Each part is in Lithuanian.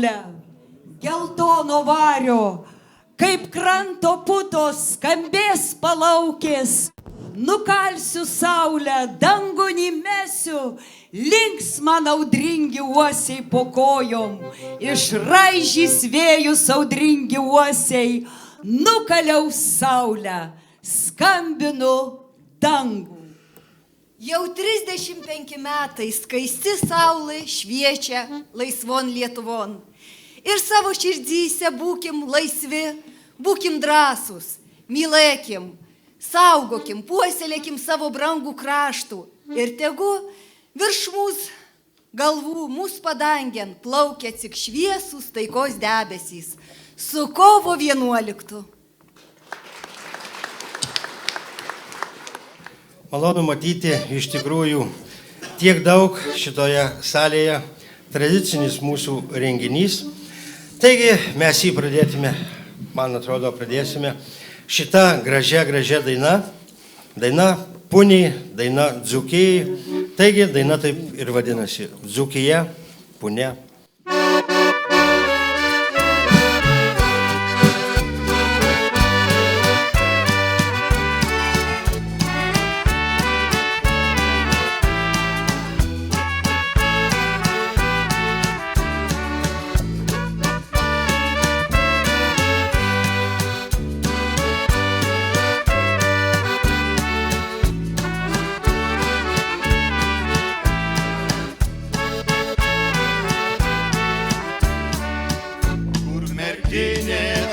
saulę, geltono vario, kaip kranto putos skambės palaukės. Nukalsiu saulę, dangunį mesiu, linksmą naudringi uosiai po kojom. Išraižys vėjus audringi uosiai, nukaliau saulę, skambinu dangų. Jau 35 metai skaisti saulė šviečia laisvon Lietuvon. Ir savo širdyse būkim laisvi, būkim drąsūs, mylėkim, saugokim, puoselėkim savo brangų kraštų. Ir tegu virš mūsų galvų, mūsų padangiant plaukia tik šviesūs taikos debesys. Su kovo 11. Malonu matyti iš tikrųjų tiek daug šitoje salėje, tradicinis mūsų renginys. Taigi mes jį pradėtume, man atrodo, pradėsime šitą gražią daina. Daina Puniai, daina Dzūkijai. Taigi daina taip ir vadinasi Dzūkija, Punia.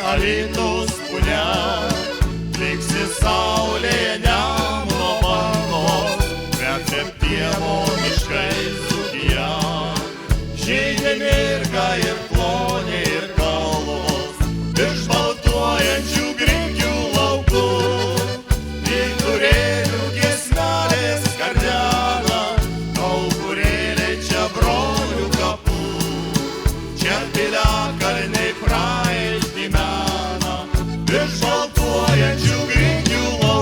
Alytaus Punia, liksi saulėje Nemuno bangos, kvepia pieno miškais Dzūkija. Žydė mirga ir plonė ir kalvos, virš baltuojančių grikių laukų. Vyturėlių giesmelės kardena, kaukurėliai čia brolių kapų. Čia piliakalniai praeitį mena, virš baltuojančių grikių laukų.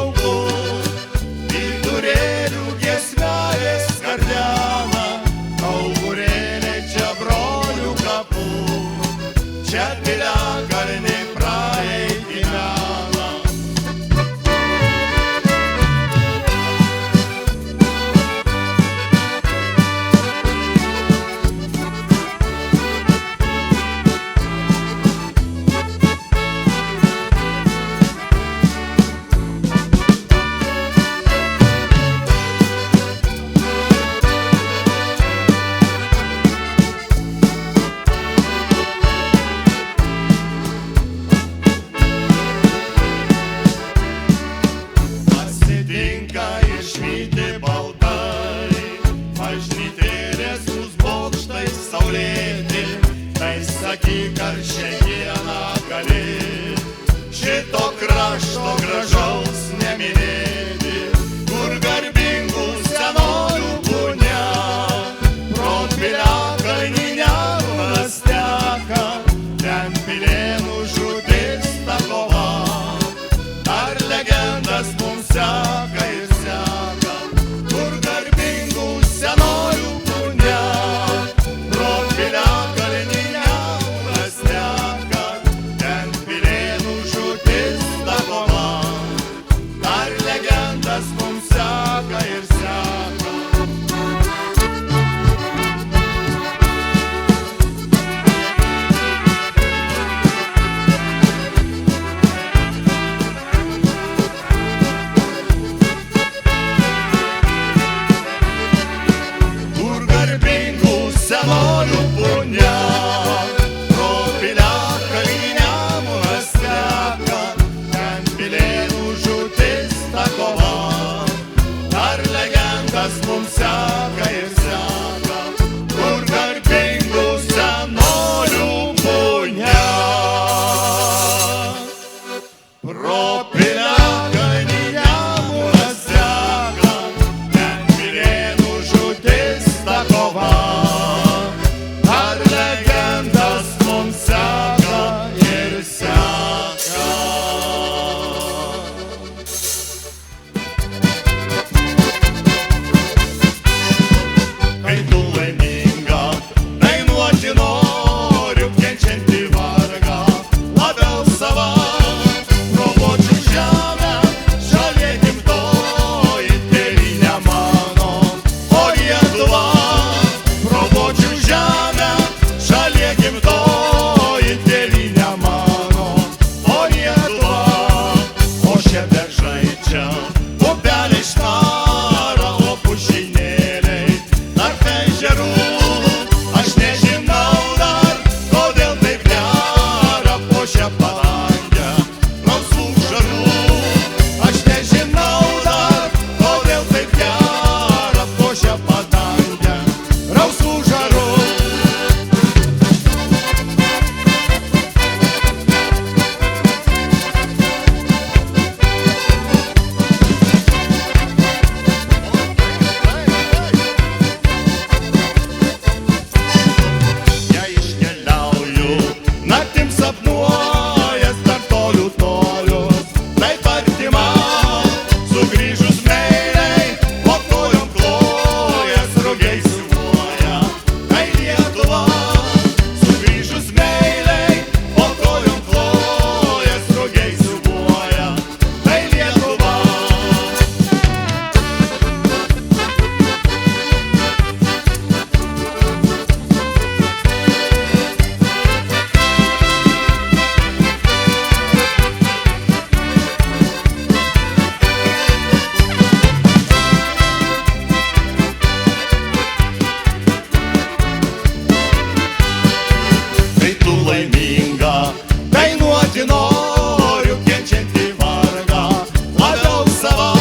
žinoti noriu kenčiantį vargą labiau savo.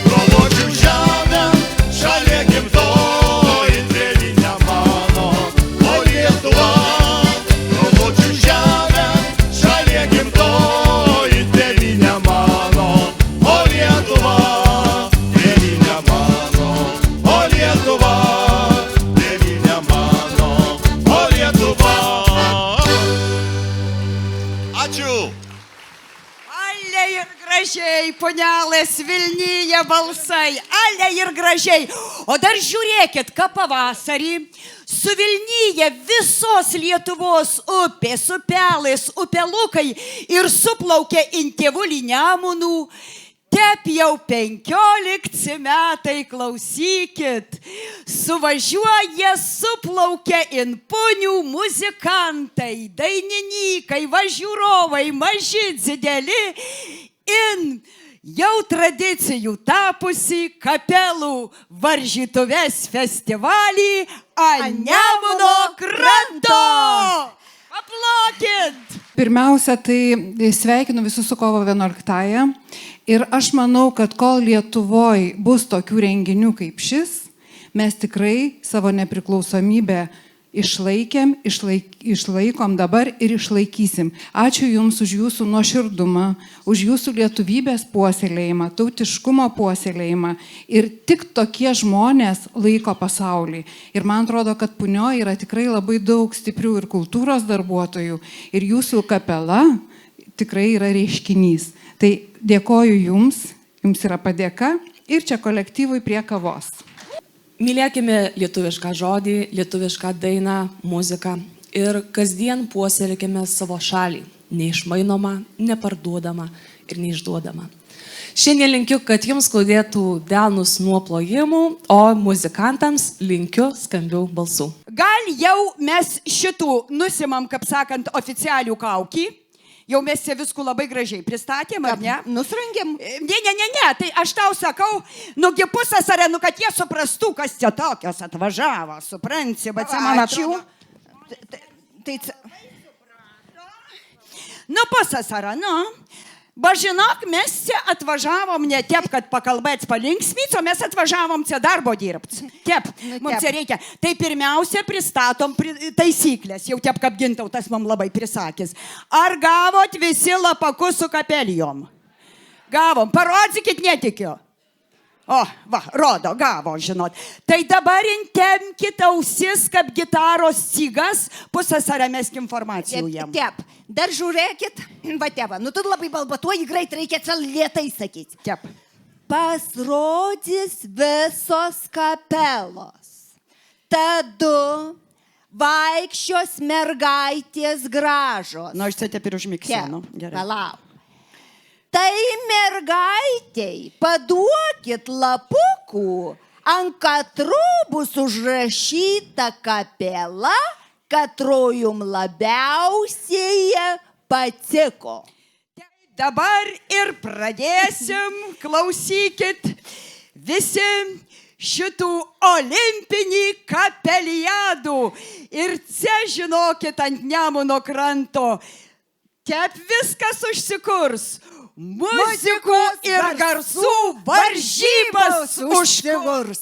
Kovočių žemę, šalia gimtoji tėvynė mano, o Lietuva. Kovočių žemę, šalia gimtoji tėvynė mano, o Lietuva. Tėvynė mano, o Lietuva. Tėvynė mano, o Lietuva. Ačiū. Ale ir gražiai, ponelės Vilnyje balsai, ale ir gražiai. O dar žiūrėkit, ką pavasarį su Vilnyje visos Lietuvos upės, upelės, upelukai ir suplaukė Intėvulį Nemunų. Tep jau 15 metai, klausykit, suvažiuoja, suplaukia Inpunių muzikantai, dainininkai, važiūrovai, maži, dideli, jau tradicijų tapusi kapelų varžytuvės festivalį ant Nemuno kranto. Aplokit! Pirmiausia, tai sveikinu visus su kovo 11-ąją ir aš manau, kad kol Lietuvoje bus tokių renginių kaip šis, mes tikrai savo nepriklausomybę išlaikom dabar ir išlaikysim. Ačiū Jums už Jūsų nuoširdumą, už Jūsų lietuvybės puoselėjimą, tautiškumo puoselėjimą ir tik tokie žmonės laiko pasaulį. Ir man atrodo, kad Punioje yra tikrai labai daug stiprių ir kultūros darbuotojų ir Jūsų kapela tikrai yra reiškinys. Tai dėkoju Jums, Jums yra padėka ir čia kolektyvui prie kavos. Mylėkime lietuvišką žodį, lietuvišką dainą, muziką ir kasdien puoselėkime savo šalį, neišmainomą, neparduodamą ir neišduodamą. Šiandien linkiu, kad jums skaudėtų delnus nuo plojimų, o muzikantams linkiu skambių balsų. Gal jau mes šitų nusimam, kaip sakant, oficialių kaukį? Jau mes čia viskų labai gražiai pristatėm, ar ne? Nusrangėm. Ne, tai aš tau sakau, nugi pusasarė, kad jie suprastų, kas čia tokios atvažiavo, supranti, bet čia man atrodo. Nu, pusasarė, Bažinok, mes čia atvažiavom ne taip, kad pakalbėt palinksmyt, o mes atvažiavom čia darbo dirbti. Taip, mums čia reikia. Tai pirmiausia pristatom taisyklės, jau taip, kaip Gintautas mums labai prisakys. Ar gavot visi lapakus su kapelijom? Gavom, parodykit, netikiu. O, va, rodo, gavo, žinot. Tai dabar intemkit ausis, kaip gitaros stygas, pusasarę mesk informacijų jam. Taip, dar žiūrėkit, va tėva, tu labai balbatuoji, greit reikia čia lietai sakyti. Taip. Pasirodys visos kapelos. Tadu vaikščios mergaitės gražos. Nu, aš čia taip ir užmiksenu. Gerai. Palauk. Tai mergaitei paduokit lapukų, ant katrų bus užrašyta kapela, katro jum labiausiai patiko. Dabar ir pradėsim, klausykit, visi šitų olimpinį kapeliadų. Ir čia, žinokit, ant Nemuno kranto, taip viskas užsikurs. Muzikų ir garsų varžybas užkurs.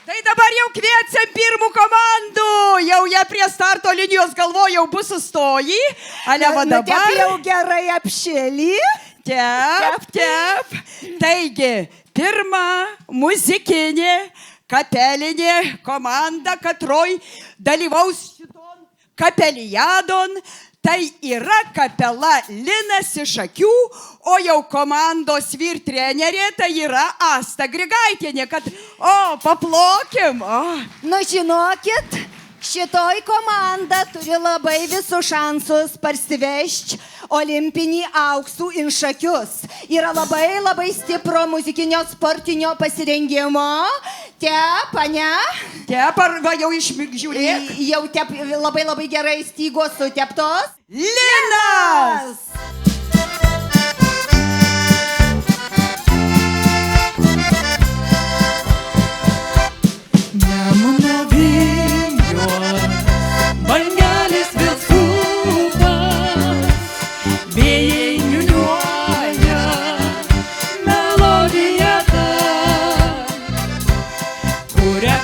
Tai dabar jau kviečiam pirmų komandų. Jau jie prie starto linijos galvoja, jau bus sustoji. Ale va dabar. Taip jau gerai apšėlį. Taip. Taigi, pirma muzikinė kapelinė komanda, katroj dalyvaus šiton kapelijadon. Tai yra kapela Linas iš Akių, o jau komandos vyr trenerė tai yra Asta Grigaitienė, kad, paplokim. Nu, žinokit, šitoj komanda turi labai visus šansus parsivežti olimpinį auksų in Šakius. Yra labai stipro muzikinio sportinio pasirengimo. Tep, ane? Tep, arba jau išmigžiūrėk? Jau tep labai gerai stygos suteptos. Linas! Nemuno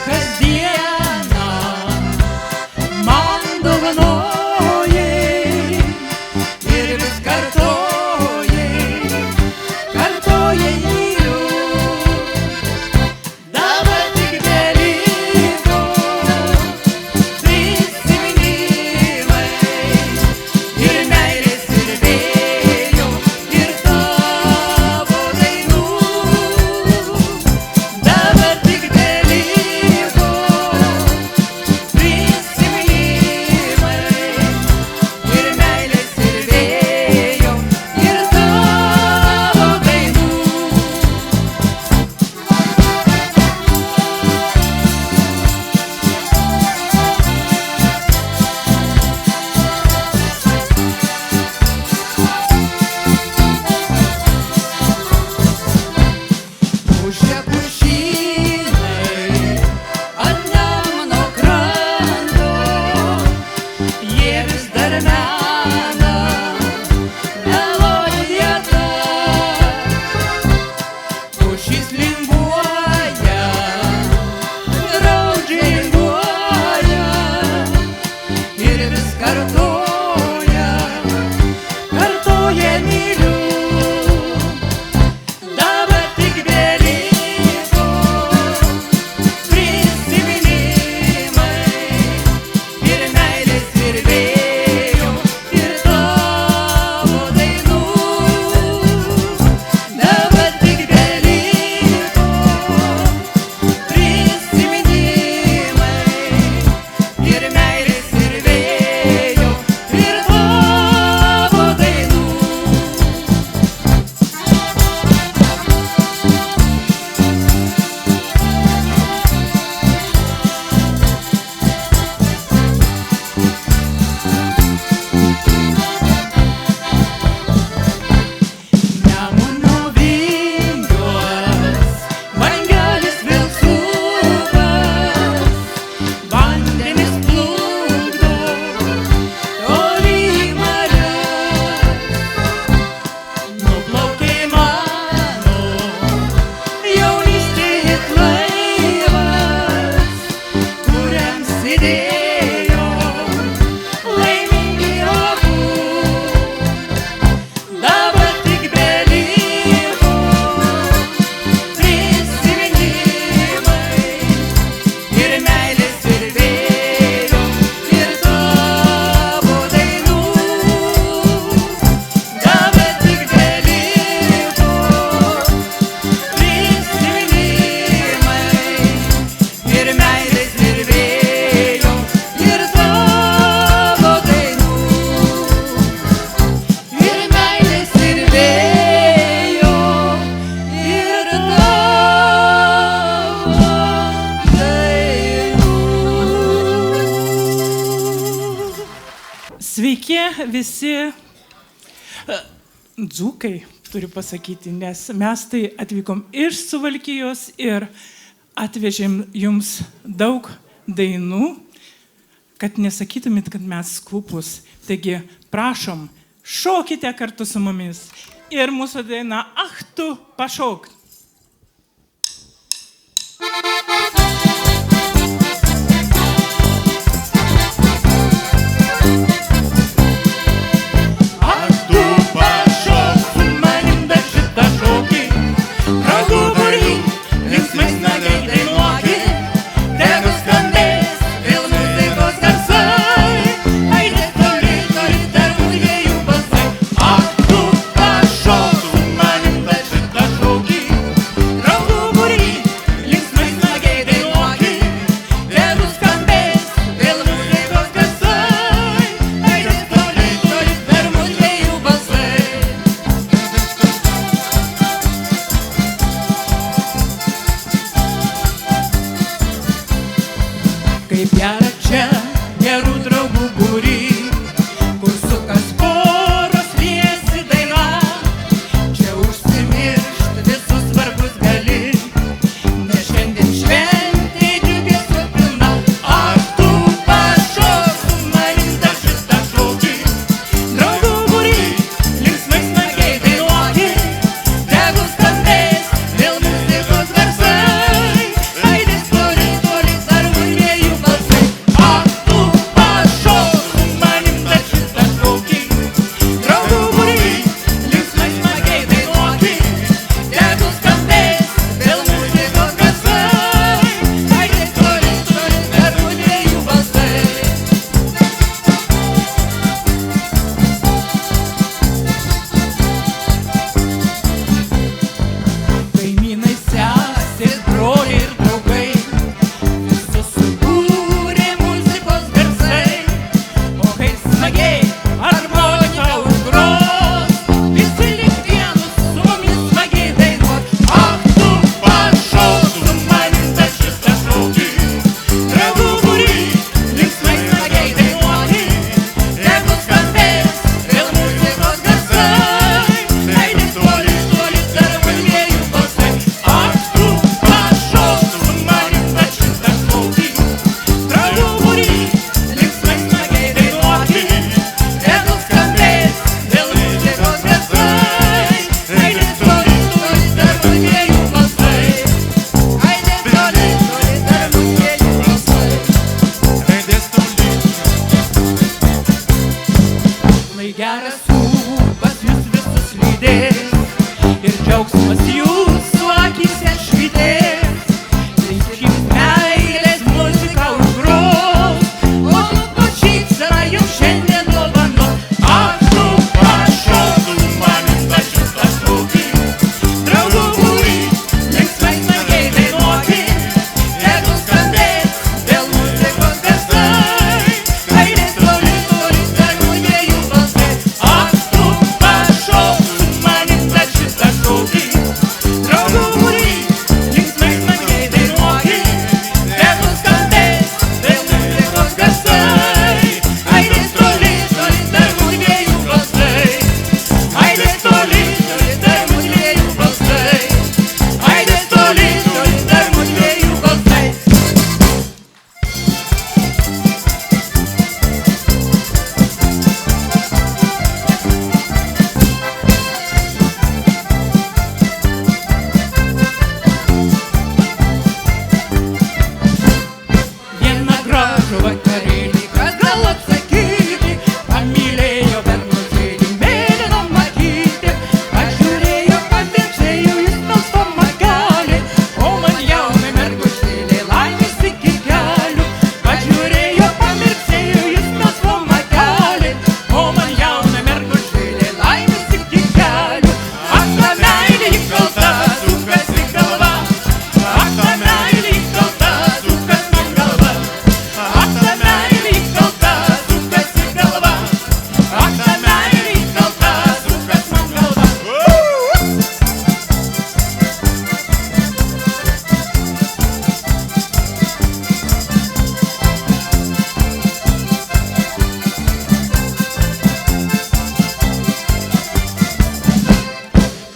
kasdieną man dovanojai ir vis kartojai myliu. Dabar tik beliko prisiminimai ir meilės ir vėjo ir tavo dainų. Dabar tik beliko prisiminimai ir meilės ir vėjo ir tavo dainų. Pušia pušynai ant Nemuno kranto, jie vis dar mena melodiją tą. Pušys linguoja, graudžiai linguoja ir vis kartoja myliu. Dabar tik beliko prisiminimai ir meilės ir vėjo ir tavo dainų. Dabar tik beliko prisiminimai ir meilės ir vėjo ir tavo dainų. Nemuno vingiuos bangelis vėl sukas, vandenis plukdo toli į marias. Nuplaukė mano jaunystės laivas, kuriam sėdėjo laimingi abu. Dabar tik beliko prisiminimai ir meilės ir vėjo ir tavo dainų. Dabar tik beliko prisiminimai ir meilės ir vėjo ir tavo dainų. Ir meilės ir vėjo ir tavo dainų. Sveiki visi dzūkai, turiu pasakyti, nes mes tai atvykom iš Suvalkijos ir atvežėm jums daug dainų, kad nesakytumėt, kad mes klupus. Taigi, prašom, šokite kartu su mumis. Ir mūsų daina Ach tu pašok. Ach tu pašok su manim dar šitą šokį, draugų būry, linksmai smagiai dainuoki, tegu skambės vėl muzikos garsai, aidės toli, toli dar mudviejų balsai. Ach tu pašok su manim dar šitą šokį, draugų būry, linksmai smagiai dainuoki, tegu skambės vėl muzikos garsai, aidės toli, toli dar mudviejų balsai. Kaip gera čia gerų draugų būry, kur sukas poros liesi daina. Čia užsimiršt visus vargus gali, nes šiandien šventė džiugesio pilna. Ach tu pašok su manim dar šitą šokį, draugų būry, linksmai smagiai dainuoki, tegu skambės vėl muzikos garsai, aidės toli, toli džiaugsmas jūsų akyse švytės, linkim meilės muziką užgros, o lūpų šypsena jums šiandien dovanos. Ach, tu pašoktum manim tą šitą šūkį, draugų būrį, linksmai smagiai dainuoti, tegu skambės vėl muzikos garsai, aidės toli, toli, tegu dviejų balsai. Ach, tu pašoktum manim tą šitą šūkį, draugų būrį, linksmai smagiai dainuoti, tegu skambės vėl muzikos garsai, aidės toli, toli, tegu dviejų balsai, aidės toli, toli, tegu dviejų balsai, aidės toli, toli, tegu dviejų balsai. Vieną gražų vakarėlį, kas gal atsakyti, pamylėjo bernužėlį mėlyną matyti, pažiūrėjo, pamirksėjo jis melsvą magelį, o man jaunai mergužėlė laimės iki kelių. Pažiūrėjo, pamirksėjo jis melsvą magelį, o man jaunai mergužėlė laimės iki kelių. Ach, ta meilė įkalta, sukasi galva, ach, ta meilė įkalta, sukas man galva. Ach, ta meilė įkalta, sukasi galva, ach, ta meilė įkalta, sukas man galva.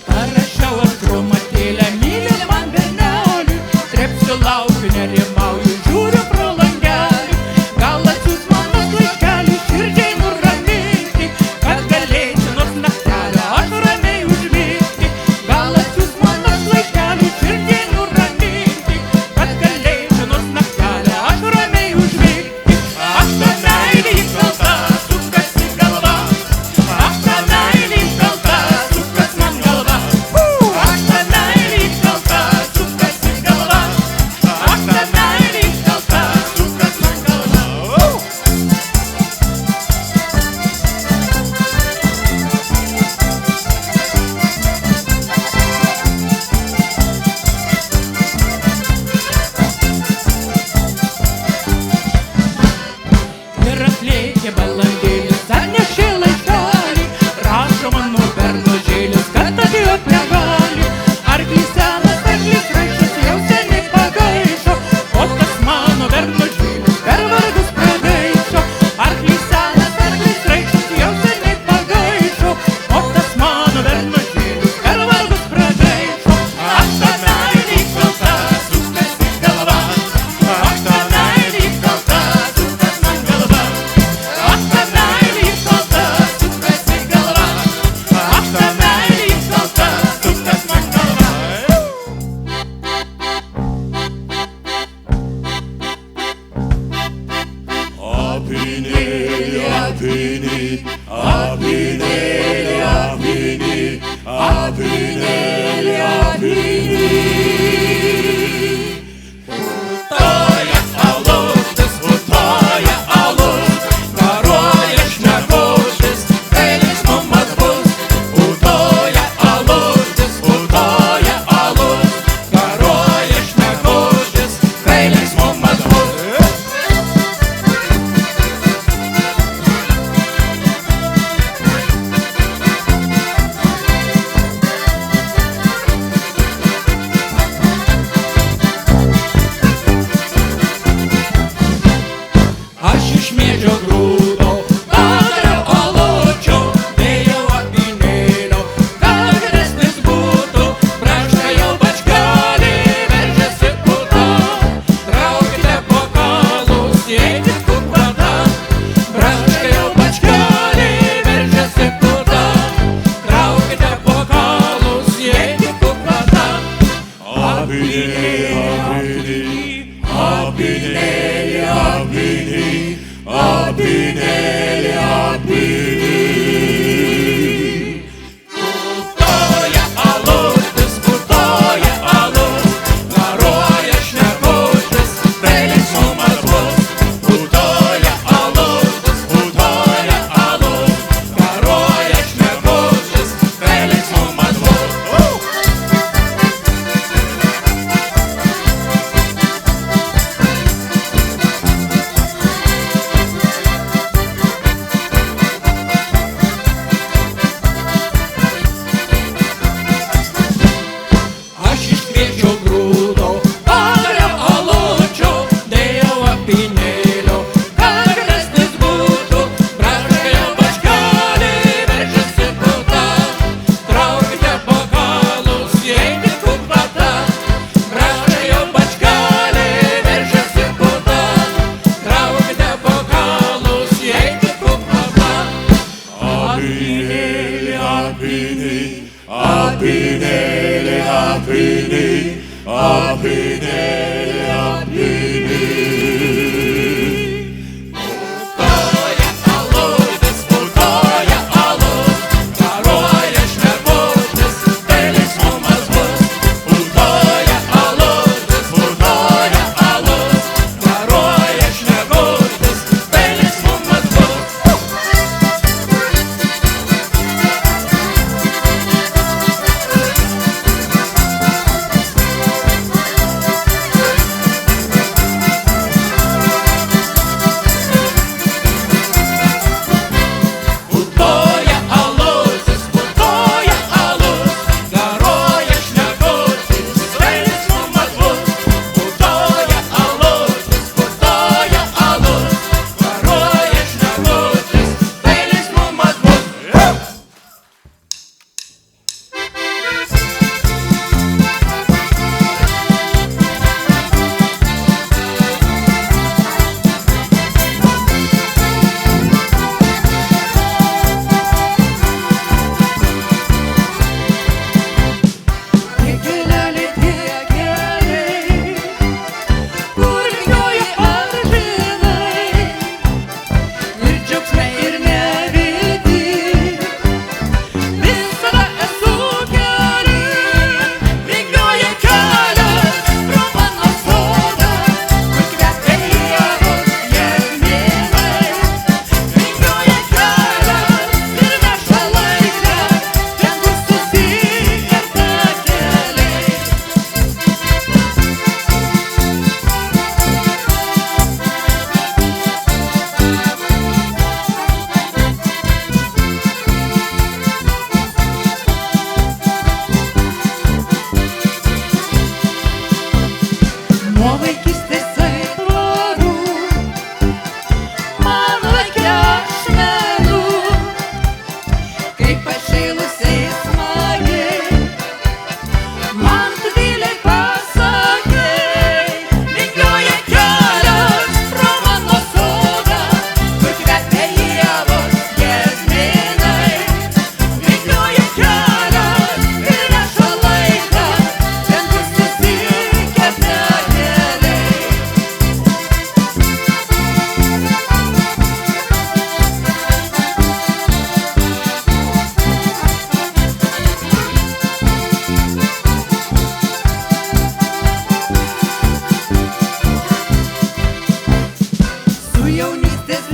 Parašiau aš chromatėlę mylimam berneliui, trepsiu laukiu, nerimauju, žiūriu pro langelį. Gal atsiųs manas laiškelį širdžiai nuraminti, kad galėčiau nors naktelę aš ramiai užmigti. Gal atsiųs manas laiškelį širdžiai nuraminti, kad galėčiau nors naktelę aš ramiai užmigti. Ach, ta meilė įkalta, sukasi galva, ach, ta meilė įkalta, sukas man galva. Ach, ta meilė įkalta, sukasi galva, ach, ta meilė įkalta, sukas man galva. Ir atlėkė balandėlis, atnešė laiškelį, rašo mano bernužėlis, kad atėjot negali. Arklys senas, arklys raišas, jau seniai pagaišo, o tas mano bernužėlis per vargus pragaišo. Arklys senas, arklys raišas, jau seniai pagaišo, o tas mano bernužėlis per vargus pragaišo. Ach, ta meilė įkalta, sukasi galva, ach, ta meilė įkalta, sukas man galva. Ach, ta meilė įkalta, sukasi galva, ach, ta meilė įkalta, sukas man galva. Apinėlį, apinį, apinėlį, apinį, apinėlį, apinį. Putoja alus, garuoja šnekutis, kai linksmumas bus. Putoja alus, garuoja šnekutis, kai linksmumas bus. Aš iš mėdžio grūdo padariau alučio, dėjau apynėlio, kad geresnis būtų. Braška jau bačkelį, veržiasi puta, traukite bokalus, jei tik kupata. Braška jau bačkelį, veržiasi puta, traukite bokalus, jei tik kupata. Apynėlį, apynėlį, apynėlį, apynėlį, apynėlį. Putoja alus,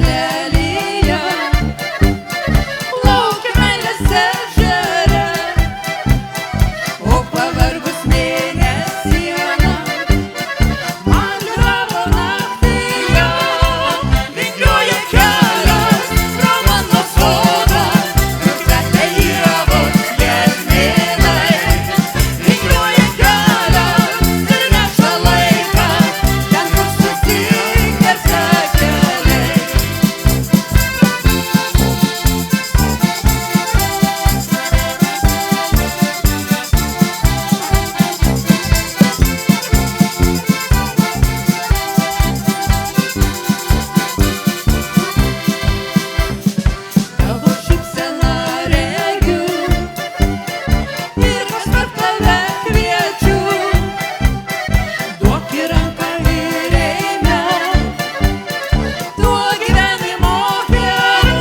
lelyje, plaukia meilės ežere, o pavargus mėnesiena man gravo naktyje, vingiuoja kelias pro mano sodą, kur kvepia ievos jazminai, vingiuoja kelias ir neša laiką, ten kur susitinka keliai. Tavo šypseną regiu ir aš per tave kviečiu, duok į ranką ir eime tuo gyvenimo keliu,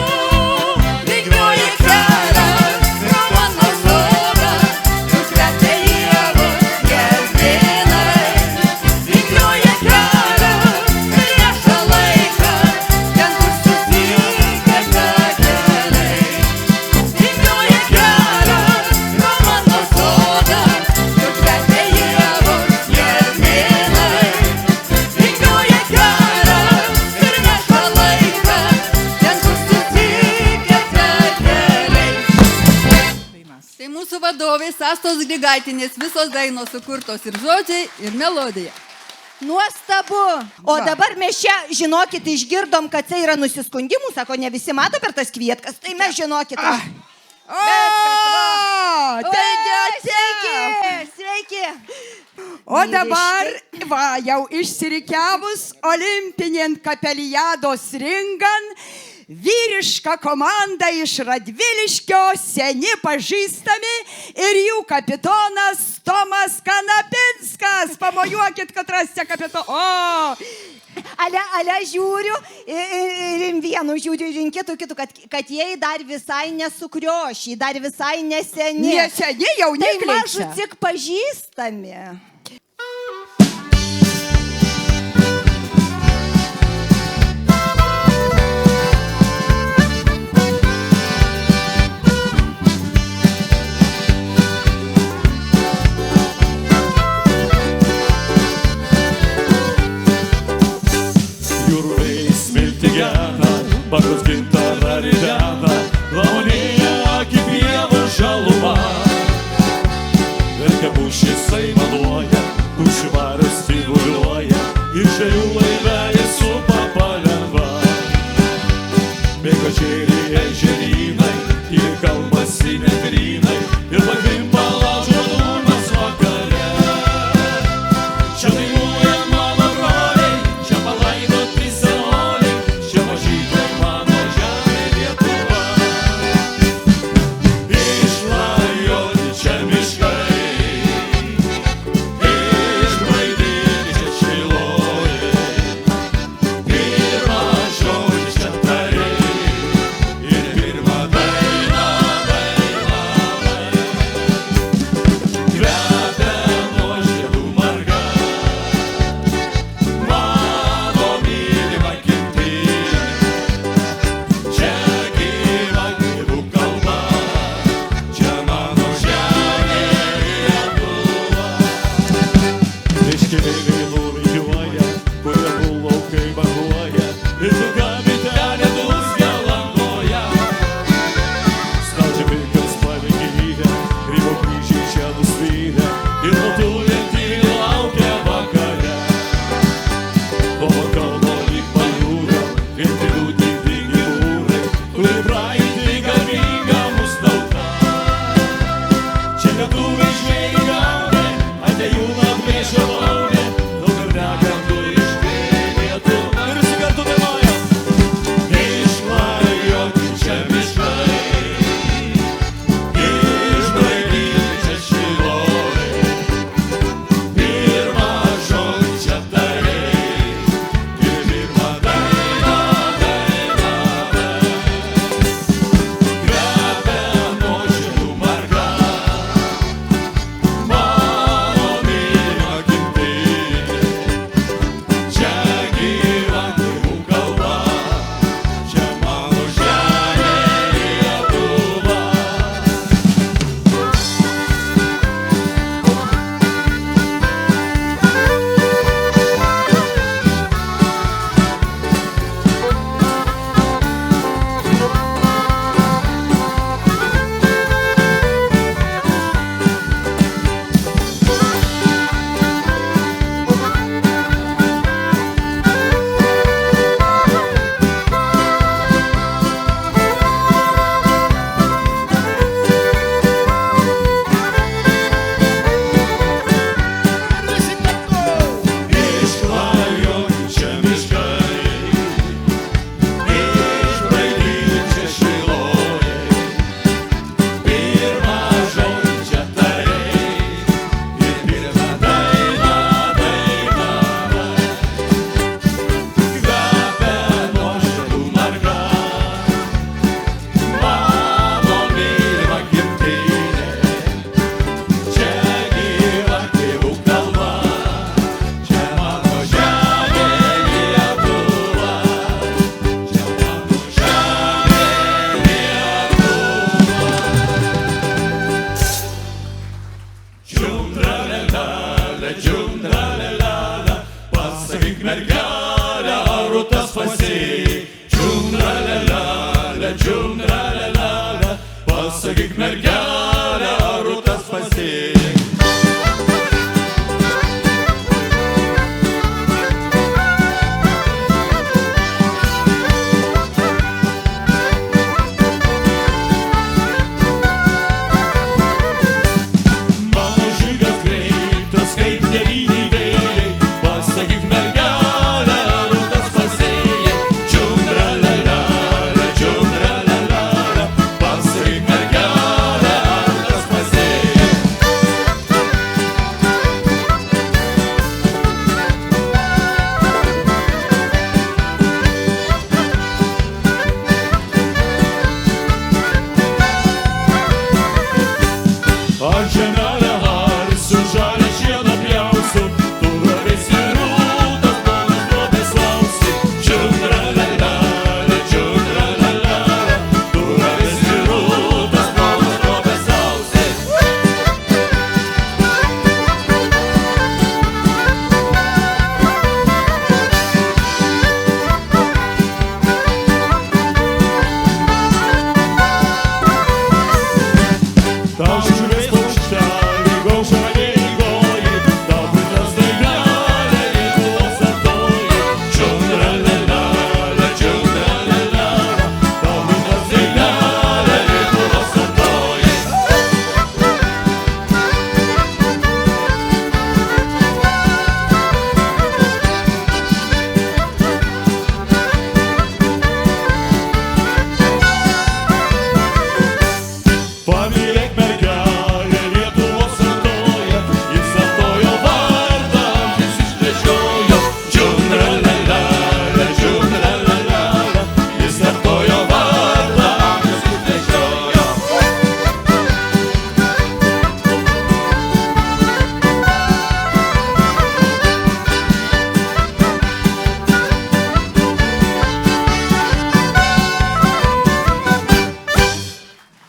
vingiuoja kelias pro mano sodą, kur kvepia ievos jazminai, vingiuoja kelias ir neša laiką, ten kur susitinka keliai. Vingiuoja kelias pro mano sodą, kur kvepia ievos jazminai, vingiuoja kelias ir neša laiką, ten kur susitinka keliai. Tai mūsų vadovės Astos Grigaitinės visos dainos sukurtos ir žodžiai, ir melodija. Nuostabu. O dabar mes čia, žinokit, išgirdom, kad tai yra nusiskundimų, sako, ne visi mato per tas kvietkas, tai mes žinokit. O, taigi Sveiki, ateik. sveiki. O dabar, va, jau išsirikiavus olimpinien kapeliados ringan, vyriška komanda iš Radviliškio, seni pažįstami ir jų kapitonas Tomas Kanapinskas. Pamojuokit, kad rasite kapitoną. O, Ale žiūriu ir vienu žiūriu ir kitų, kad jie dar visai nesukrioši, dar visai neseni. neseni Tai jaunikliai mažu čia. tik pažįstami. Jūrvai smilti gena, bangos gintarą ridena, lamonėja kaip pieva žaluma. Verkia mūšis aimanuoja, kuršių marios tyvuliuoja, ir žvejų laiveliai supa palengva. Bėga žėriai ežerynai, ir kalbasi netrynai, ir pakvimpa laužo dūmas vakare. Čia dainuoja mano broliai, čia palaidoti senoliai, čia mažytė mano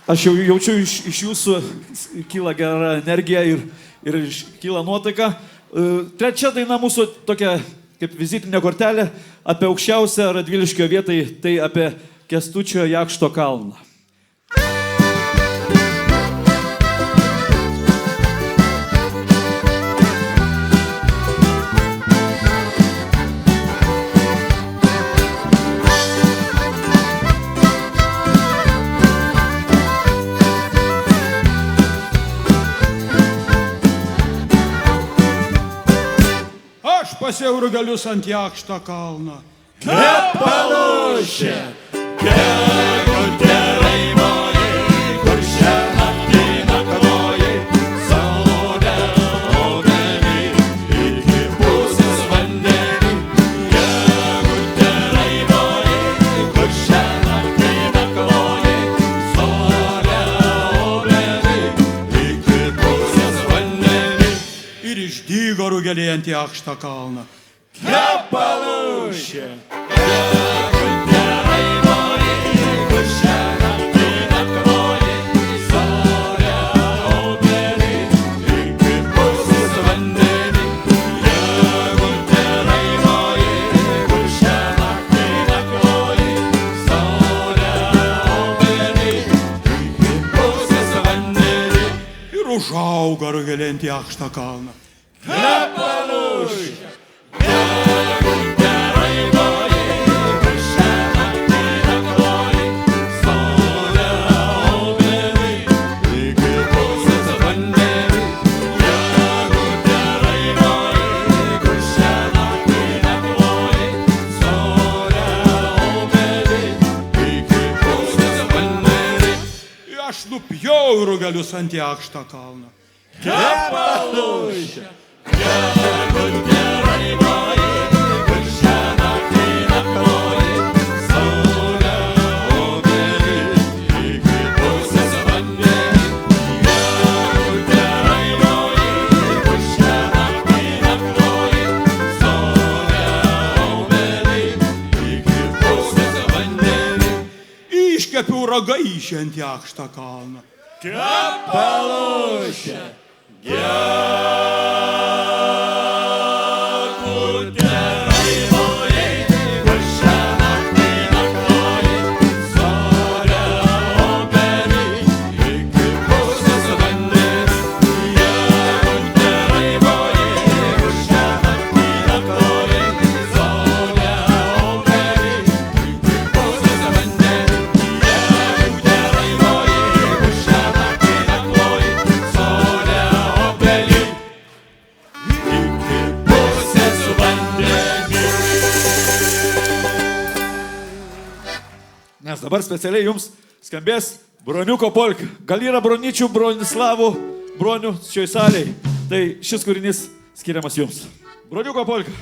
Aš jau jaučiu iš jūsų kyla gera energija ir kyla nuotaika. Trečia daina mūsų tokia kaip vizitinė kortelė apie aukščiausią Radviliškio vietą, tai apie Kęstučio Jakšto kalną. Pas Eurugalius ant Jakšto kalną. Nepalūšė, gegutė raivoji, kur šią naktį nakvoji, saulė obelį, iki pusės vandenį. Gegutė raivoji, kur šią naktį nakvoji, saulė obelį, iki pusės vandenį. Ir išdygo Rugeliai ant Jakšto kalną. Nepalūšė, gegutė raivoji, kur šią naktį nakvoji, saulė obelį, iki pusės vandenį. Gegutė raivoji, kur šią naktį nakvoji, saulė obelį, iki pusės vandenį. Ir užaugo Rugeliai ant Jakšto kalną. Nepalūšė, gegutė raivoji, kur šią naktį nakvoji, saulė obelį, iki pusės vandenį. Gegutė raivoji, kur šią naktį nakvoji, saulė obelį, iki pusės vandenį. Aš nupjau Rugelius ant Jakšto kalną. Nepalūšė, gegutė raivoji, kur šią naktį nakvoji, saulė obelį, iki pusės vandenį. Gegutė raivoji, kur šią naktį nakvoji, saulė obelį, iki pusės vandenį. Iškepiau ragaišį ant Jakšto kalną. Nepalūšė, gegutė raivoji, kur šią naktį nakvoji, saulė obelį, iki pusės vandenį. Gegutė raivoji, kur šią naktį nakvoji, saulė obelį, iki pusės vandenį. Gegutė raivoji, kur šią naktį nakvoji, saulė obelį, iki pusės vandenį. Nes dabar specialiai jums skambės Broniuko polka. Gal yra bronyčių, Bronislavų, bronių šioj salėj. Tai šis kūrinys skiriamas jums. Broniuko polka.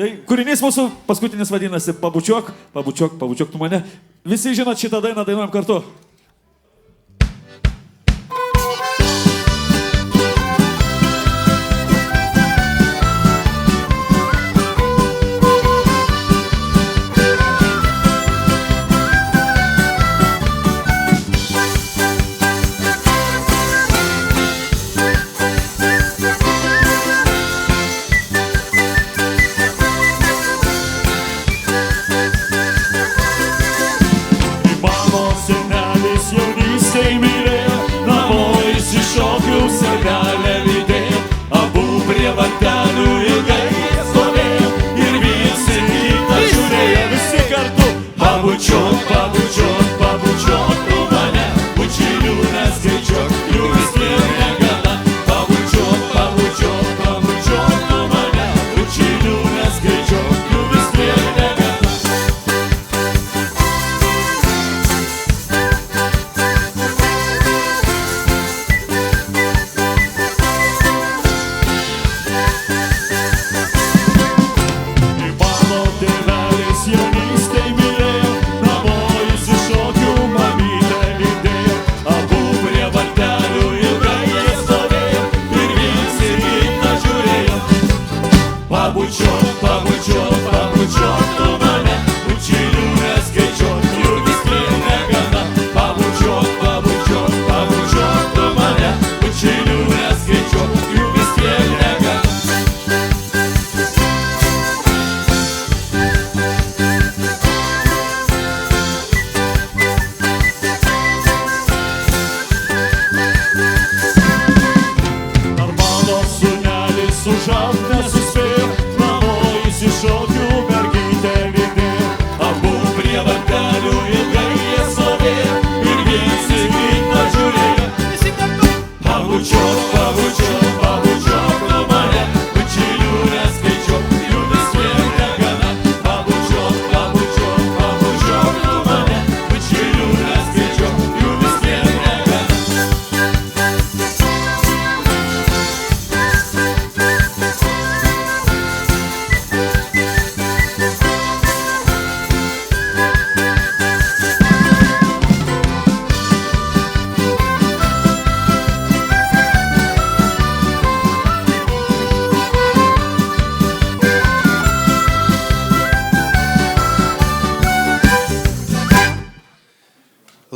Tai kūrinys mūsų paskutinis vadinasi Pabučiuok, pabučiuok, pabučiuok tu mane. Visi žinot šitą dainą, dainuojam kartu.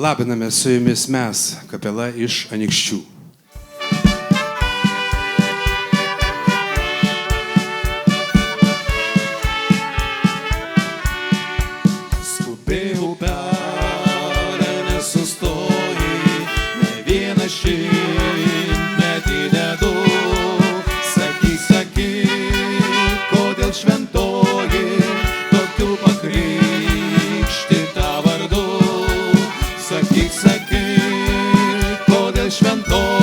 Labiname su jumis mes, kapela iš Anykščių. Skubėjau per, nesustoji, ne vieną šimtmetį nedu. Sakyk, sakyk, kodėl šventoji tokių pakrikštyta vardu. Sakyk, sakyk, kodėl šventoji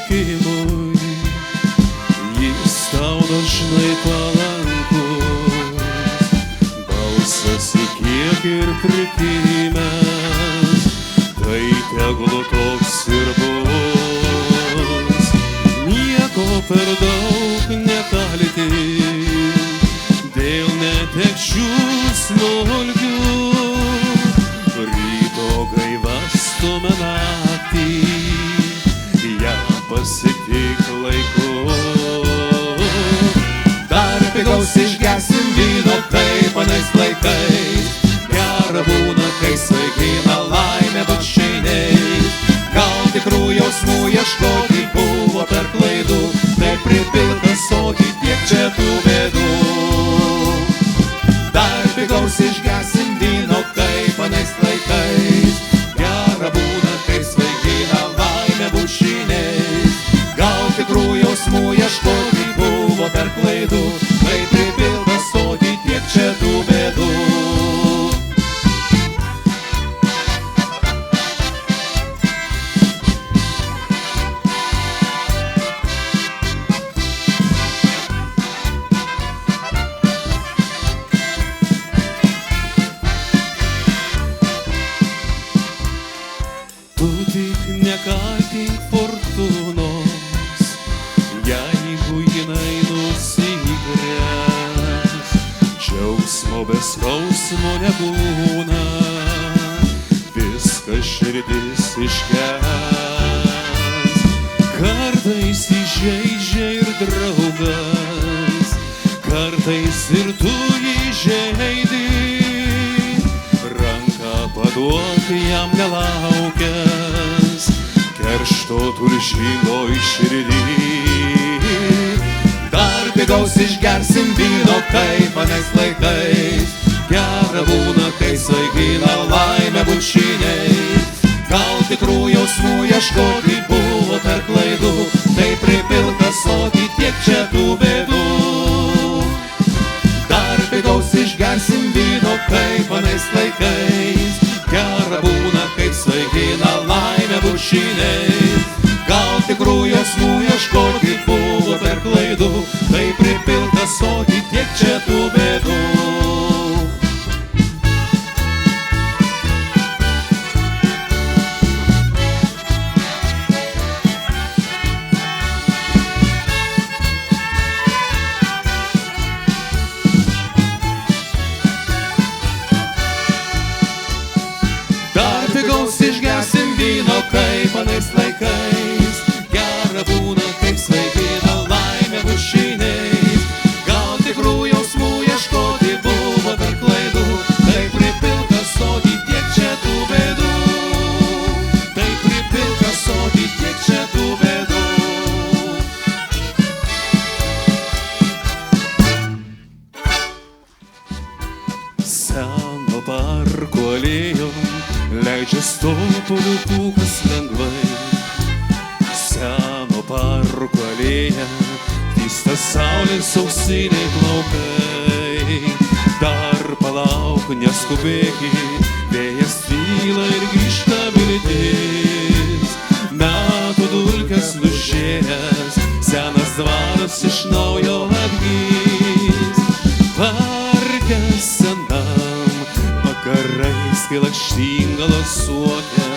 likimui, jis tau dažnai palankus, balsas į kiek ir prikimęs, tai tegul toks ir bus. Nieko per daug nekalti, dėl netekčių smulkių, ryto gaiva stumia naktį, ją pasitik laiku. Dar pigaus išgersim vyno, kaip anais laikais, gera būna, kai svaigina laimė bučiniai. Gal tikrų jausmų ieškoti buvo per klaidų, tai pripilta sodį tiek čia tų bėdų. Dar pigaus išgersim vyno, kaip anais laikais, gera būna, kai svaigina laimė bučiniais. Gal tikrų jausmų ieškoti buvo per klaidų, tai pripilta sodį tiek čia tų bėdų. Tu tik nekaltink fortūnos, jeigu jinai nusigręs. Džiaugsmo be skausmo nebūna, viskas širdis iškęs. Kartais įžeidžia ir draugas, kartais ir tu įžeidi. Ranką paduok jam nelaukęs, keršto tulžingoj širdį. Dar pigaus išgersim vyno, kaip anais laikais, gera būna, kai svaigina laimė bučiniai. Gal tikrų jausmų ieškoti buvo per klaidų, tai pripilta sodį tiek čia tų bėdų. Dar pigaus išgersim vyno, kaip anais laikais, gera būna, kaip svaigina laimė bučiniai. Gal tikrų jausmų ieškoti buvo per klaidų, tai pripilta sodį tiek čia tų bėdų. Dar pigaus išgersim vyno, kaip anais laikais, gera būna, kaip svaigina laimė bučiniai. Gal tikrų jausmų ieškoti buvo per klaidų, tai pripilta sodį tiek čia tų bėdų. Tai pripilta sodį tiek čia tų bėdų. Seno parko alėjom leidžia stopolių pūkas lengvai. Seno parko alėja vysta saulės auksiniai plaukai. Dar palauk, neskubėki, vėjas tyla ir grįžta viltis. Metų dulkes nužėjęs, senas dvaras iš naujo atgys. Parke senam, vakarais, kai lakštingalos suokia.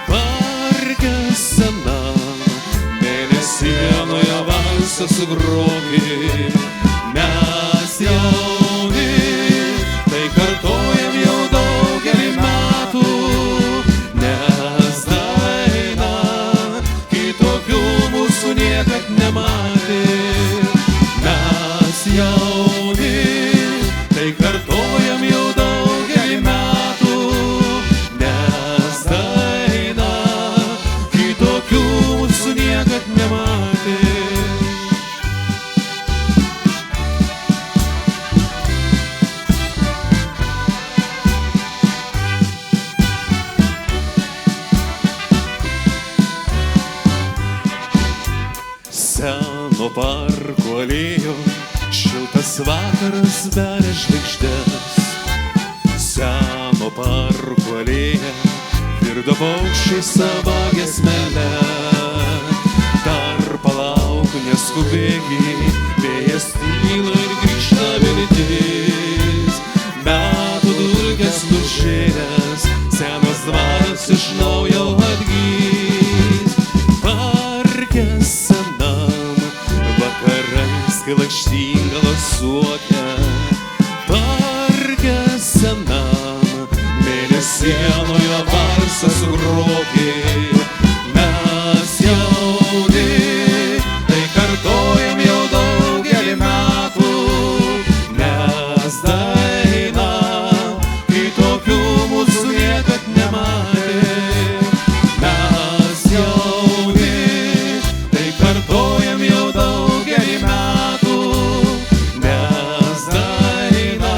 Parke senam, mėnesienoje valsą sugrokim. Mes jauni, tai kartojam jau daugelį metų, nes daina kitokių mūsų niekad nematė. Mes jauni, tai kartojam jau daugelį metų, nes daina kitokių mūsų niekad nematė. Seno parko alėjo, šiltas vakaras beria žvaigždes. Seno parko alėja virdo paukščiai savo giesmelę. neskubėki, vėjas tyla ir grįžta viltis. Metų dulkės nužėręs, senas dvaras iš naujo atgys. Parke senam, vakarais, kai lakštingalos suokia. Parke senam, mėnesienoje valsą sugrokė. Mes jauni, tai kartojam jau daugelį metų, nes daina, kitokių mūsų niekad nematė. Mes jauni, tai kartojam jau daugelį metų, nes daina,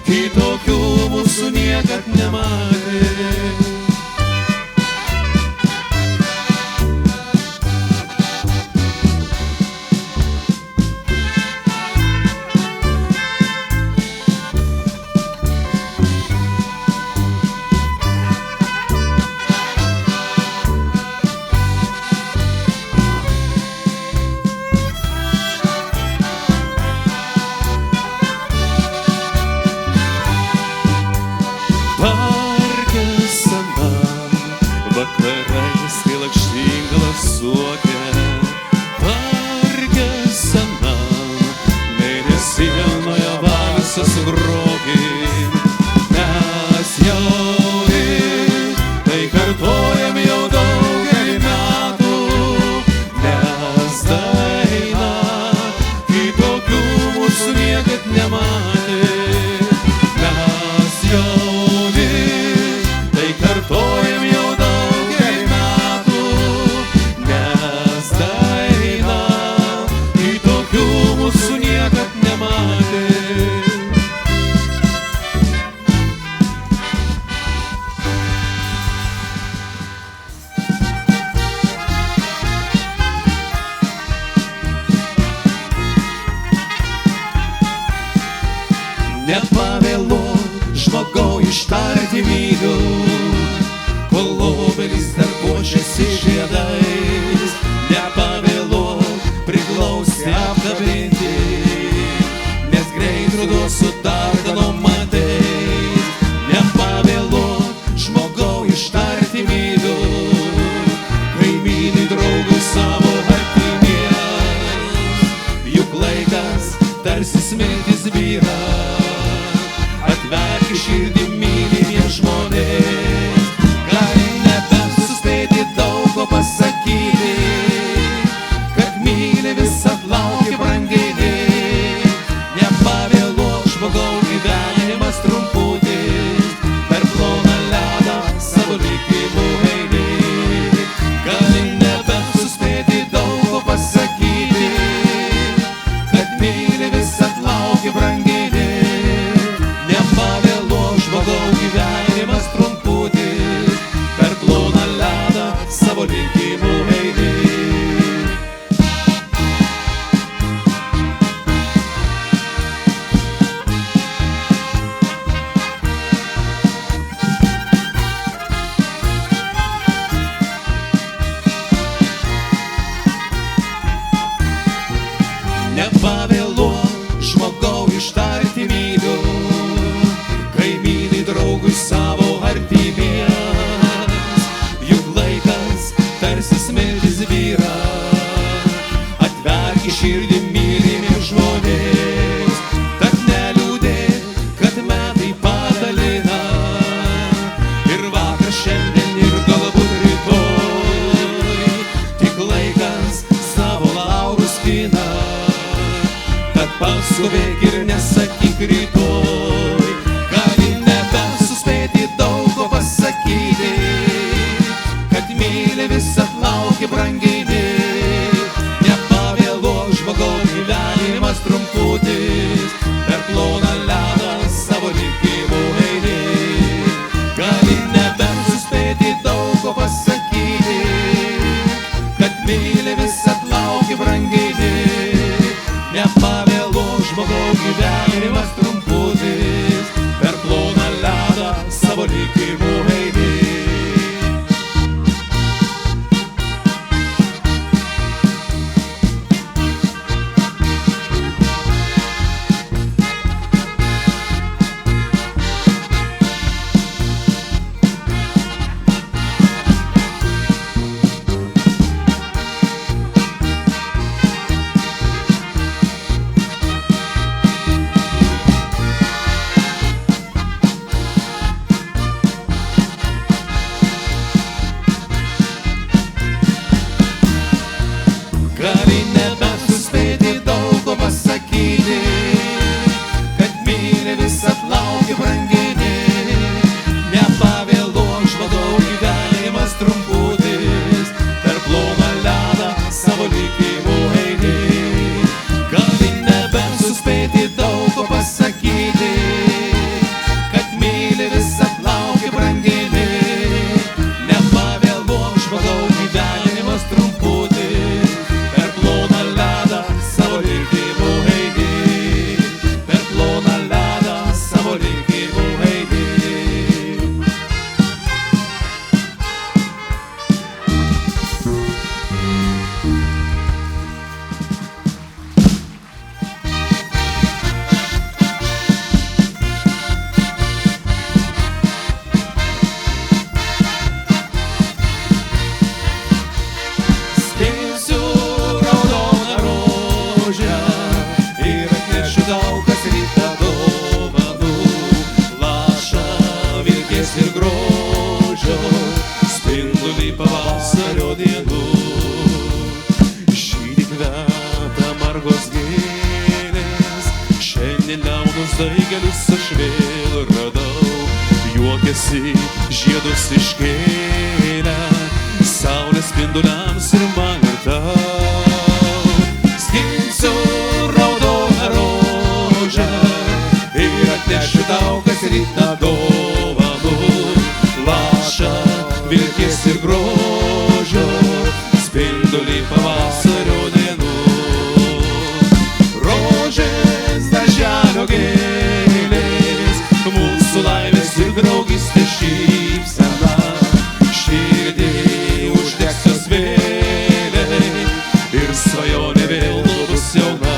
kitokių mūsų niekad nematė. Parke senam, vakarais, kai lakštingalos suokia. Parke senam, mėnesienoje valsą sugrokė. Mes jauni, tai kartojam jau daugelį metų, nes daina, kitokių mūsų niekad nematė. Mes jauni, tai kartojam jau daugelį metų, nes staigelius aš vėl radau, juokiasi žiedus iškėlę, saulės spinduliams ir man ir tau. Skinsiu raudoną rožę ir atnešiu tau kas rytą dovanų, lašą vilties ir grožio, spindulį pavasario dienų. Rožės darželio gėlės, mūsų laimės ir draugystės šypsena, širdį uždegs jos vėliai ir svajonė vėl bus jauna.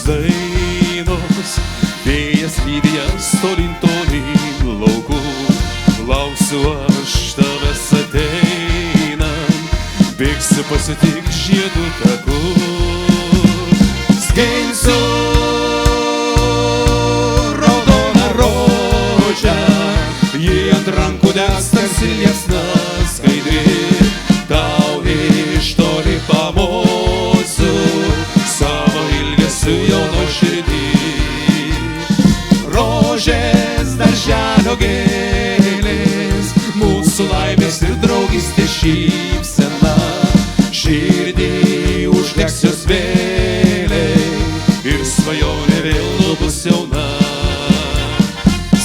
Dainos, vėjas lydijas tolin tolin laukų, lauksiu aš tavęs ateinam, bėgsiu pasitik žiedų taku. Skinsiu raudoną rožę, ji ant rankų degs tarsi liepsna skaidri, tau iš toli pamosiu savo ilgesiu jauno širdį. Rožės darželio gėlės, mūsų laimės ir draugystės šypsena, širdį uždegs jos vėliai ir svajonė vėl bus jauna.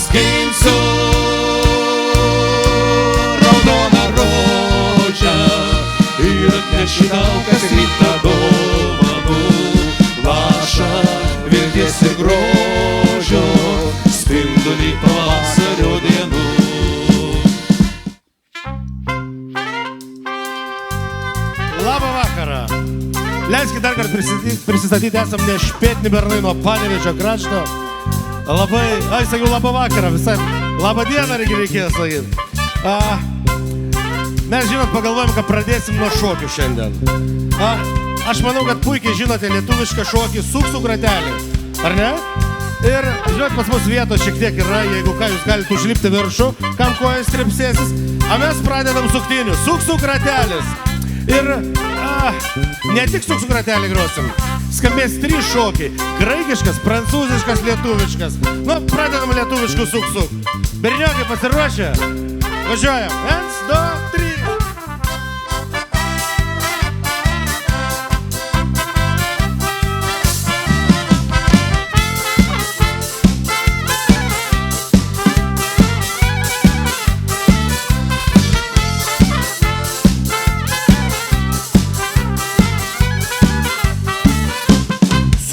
Skinsiu raudoną rožę ir atnešiu tau kas rytą dovanų, lašą vilties ir grožio, spindulį pavasario dienų. Labą vakarą. Leiskit dar kartą prisistatyti, esam ne špėtni bernai nuo Panevėžio krašto. Labai, aš sakiau labą vakarą visai. Labą dieną reikėjo sakyti. Mes žinot, pagalvojom, kad pradėsim nuo šokių šiandien. Aš manau, kad puikiai žinote lietuvišką šokį suksų kratelį, ar ne? Ir žinot, pas mus vietos šiek tiek yra, jeigu ką, jūs galite užlipti viršų, kam kojas tripsėsis. A mes pradedam suktinių, suksų kratelis. Ir ne tik suksų kratelį grosim, skambės 3 šokiai. Graikiškas, prancūziškas, lietuviškas. Nu, pradedam lietuviškų suksų. Berniokai pasiruošę? Važiuojam. 1, 2, 3.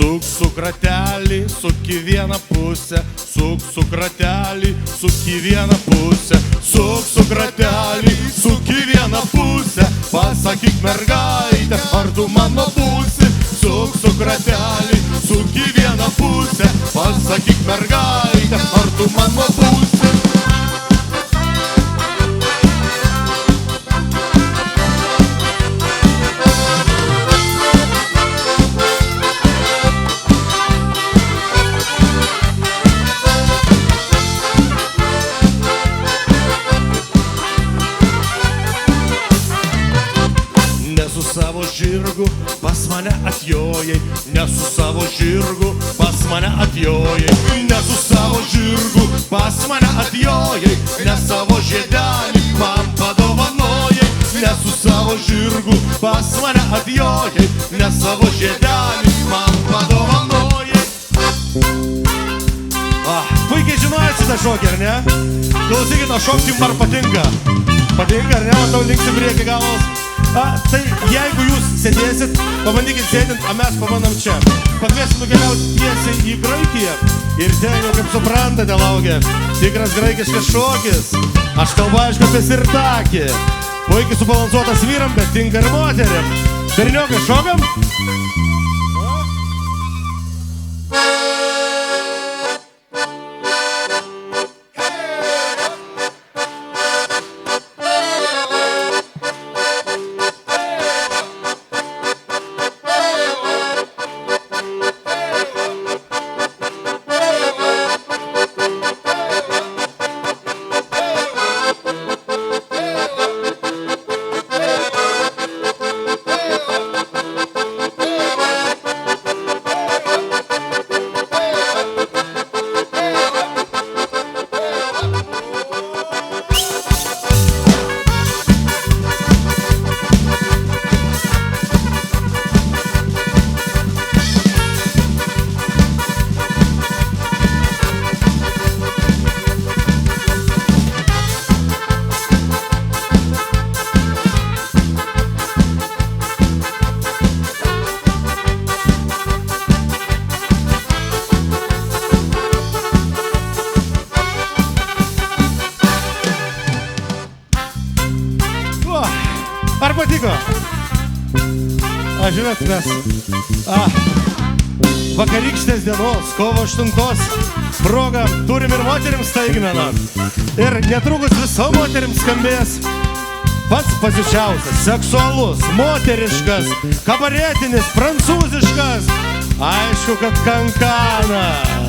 Suksų kratelį, suki vieną pusę, suksų kratelį, suki vieną pusę, suksų kratelį, suki vieną pusę, pasakyk mergaitę, ar tu mano būsi, suksų kratelį, suki vieną pusę, pasakyk mergaitę, ar tu mano būsi. Savo žirgu pas mane atjojai, ne su savo žirgu pas mane atjojai, ne su savo žirgu pas mane atjojai, ne savo žiedelį man padovanojai, ne su savo žirgu pas mane atjojai, ne savo žiedelį man padovanojai. Puikiai žinojat šitą šokį, ar ne? Klausykit, o šokti jums ar patinka? Patinka, ar ne? Matau linksi prieki galvos. Tai jeigu jūs sėdėsit, pabandykit sėdint, o mes pabandom čia. Pakviesim nukeliauti tiesiai į Graikiją. Ir ten jau, kaip suprantate, laukia tikras graikiškas šokis. Aš kalbu, aišku, apie sirtakį. Puikiai subalansuotas vyram, bet tinka ir moteriam. Berniokai, šokam? žinot, mes vakarykštės dienos, kovo 8 progą turim ir moterims staigmeną. Ir netrukus visom moterims skambės pats pasičiausias, seksualus, moteriškas, kabaretinis, prancūziškas, aišku, kad kankanas.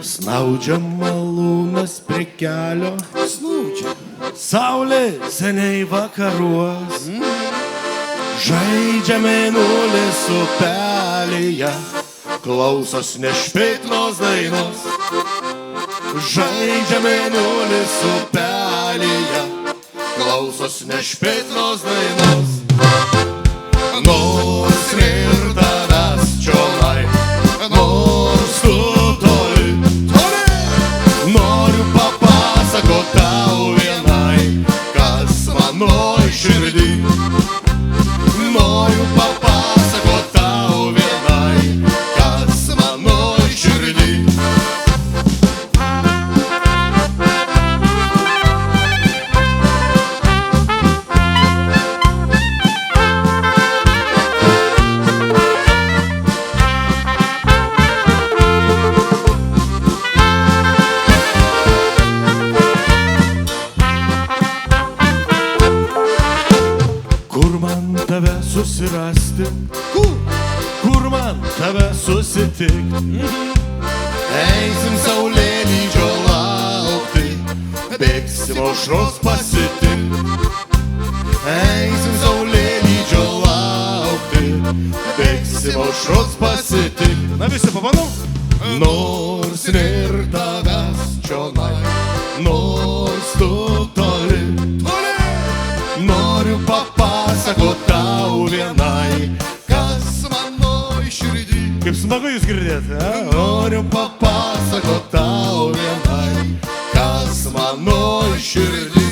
Snaudžia malūnas prie kelio. Snaudžia. Saulė seniai vakaruos. Žaidžia mėnulis upelyje. Klausos nešpėtnos dainos. Žaidžia mėnulis upelyje. Klausos nešpėtnos dainos. Nors ir tavęs čionai, nors tu toli, noriu papasakot tau vienai, kas manoj širdį. Noriu papasakot tau vienai, kas manoj širdį. Susirasti, kur man tave susitikti. Eisim saulėlydžio laukti, bėgsim aušros pasitikti. Eisim saulėlydžio laukti, bėgsim aušros pasitikti. Na visi pabandom. Nors nėr tavęs čionai, nors tu toli, noriu papasakot tau vienai, kas manoj širdį. Kaip smagu jūs girdėti, noriu papasakot tau vienai, kas manoj širdį.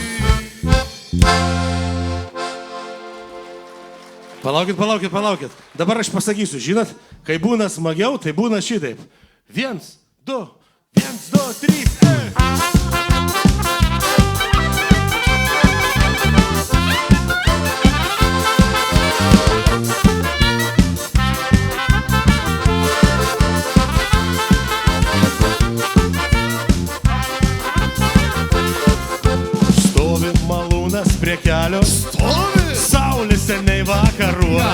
Palaukit. Dabar aš pasakysiu, žinot, kai būna smagiau, tai būna šitaip. 1, 2, 1, 2, 3. Prie kelio stovi, saulė seniai vakaruoja.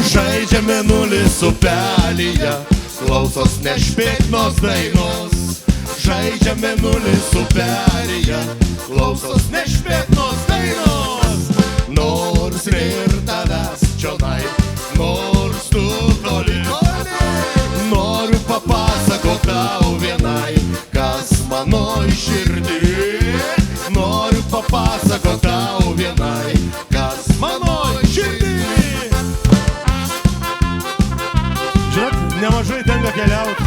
Žaidžia mėnulis upelyje, klausos nešpėtnos dainos. Žaidžia mėnulis upelyje, klausos nešpėtnos dainos. Nors ir tavęs čionai, nors tu toli, noriu papasakot tau vienai, kas manoj širdį. Noriu papasakot nemažai tenka keliauti.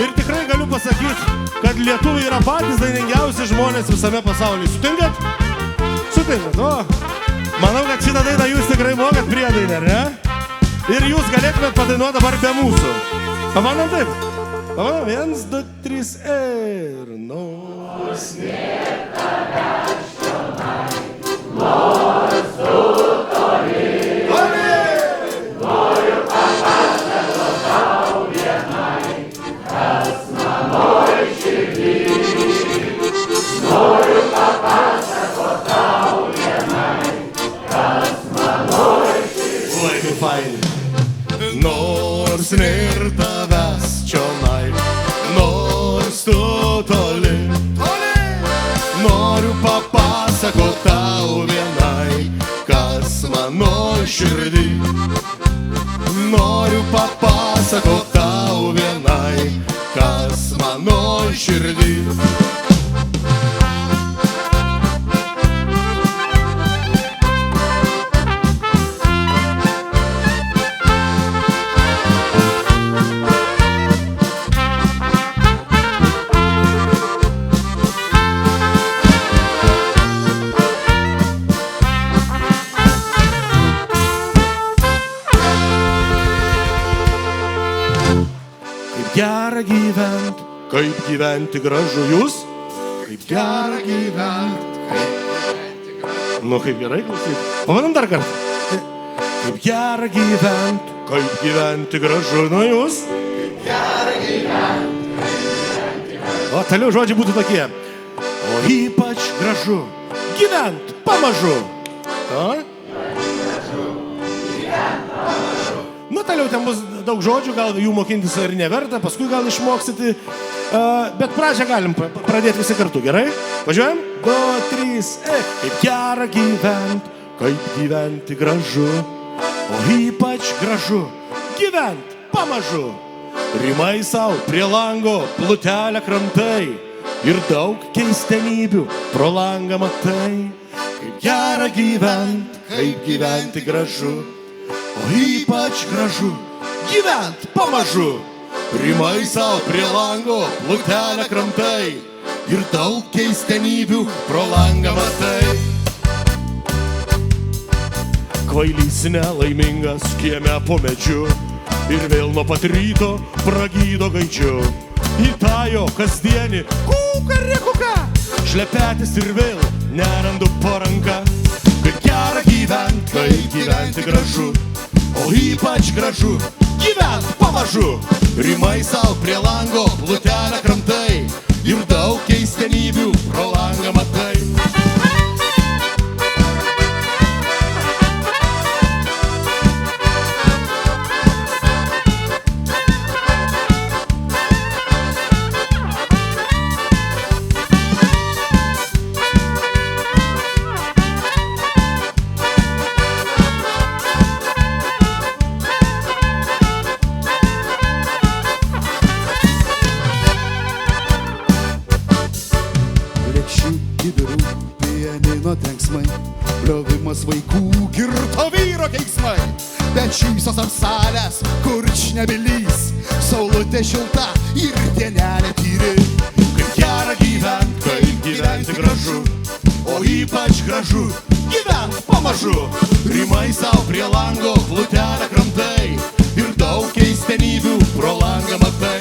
Ir tikrai galiu pasakyti, kad lietuviai yra patys dainingiausi žmonės visame pasaulyje. Sutinkat? Sutinkat, o? Manau, kad šitą dainą jūs tikrai mokat priedainą, ar ne? Ir jūs galėtumėt padainuoti dabar be mūsų. Pamanom taip? Pamanom, 1, 2, 3 ir nors nėra raštomai, nors tu toli. Noriu papasakot tau vienai, kas manoj širdį. Noriu papasakot tau vienai, kas manoj širdį. Oi, kaip fain. Nors nėr tavęs čionai, nors tu toli, noriu papasakot tau vienai, kas mano širdį. Noriu papasakot tau vienai, kas mano širdį. Gera gyvent, kaip gyventi gražu jūs. Kaip gera gyvent, kaip gyventi gražu. Nu, kaip gerai klausyt. Pamanom dar kartą. Kaip gera gyvent, kaip gyventi gražu. Nu, jūs. Kaip gera gyvent, kaip gyventi gražu. O toliau žodžiai būtų tokie. O ypač gražu gyvent pamažu. O? Nu, toliau ten bus daug žodžių, gal jų mokintis ir neverta, paskui gal išmoksite, bet pradžią galim pradėti visi kartu, gerai? Važiuojam? 2, 3, Kaip gera gyvent, kaip gyventi gražu, o ypač gražu gyvent pamažu. Rimai sau prie lango plutelę kramtai ir daug keistenybių pro langą matai. Kaip gera gyvent, kaip gyventi gražu, o ypač gražu gyvent pamažu. Rimai sau prie lango plutelę kramtai ir daug keistenybių pro langą matai. Kvailys nelaimingas kieme po medžiu ir vėl nuo pat ryto pragydo gaidžiu. Į tą jo kasdienį kukarikuką šlepetis ir vėl nerandu po ranką. Kaip gera gyvent, kaip gyventi gražu, o ypač gražu gyvent pamažu. Rimai sau prie lango plutelę kramtai ir daug keistenybių pro langą matai. Bliovimas vaikų, girto vyro keiksmai, bet šypsos ant salės, kurčnebilys, saulutė šilta ir dienelė tyri. Kaip gera gyvent, kaip gyventi gražu, o ypač gražu gyvent pamažu. Rimai sau prie lango plutelę kramtai ir daug keistenybių pro langą matai.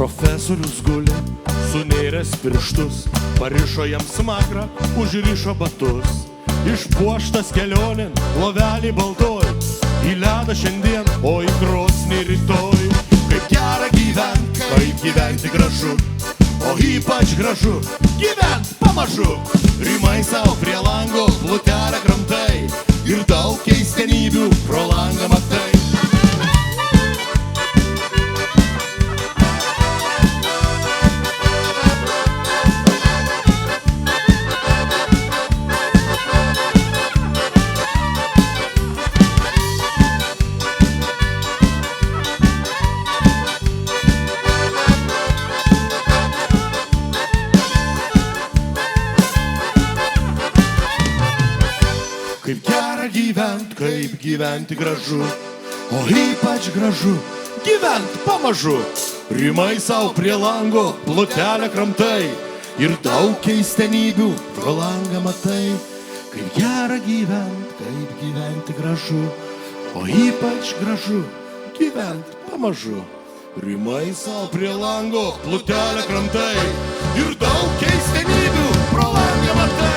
Profesorius guli, sunėręs pirštus, parišo jam smakrą, užrišo batus. Išpuoštas kelionėn, lovelį baltoj, į ledą šiandien, o į krosnį rytoj. Kaip gera gyvent, kaip gyventi gražu, o ypač gražu gyvent pamažu. Rimai sau prie lango plutelę kramtai ir daug keistenybių pro langą matai. kaip gyventi gražu, o ypač gražu gyventi pamažu. Rimai savo prie lango, plotelę kramtai ir daug keistenybių pro langą matai. Kaip gera gyventi, kaip gyventi gražu, o ypač gražu gyventi pamažu. Rimai savo prie lango, plotelę kramtai ir daug keistenybių pro langą matai.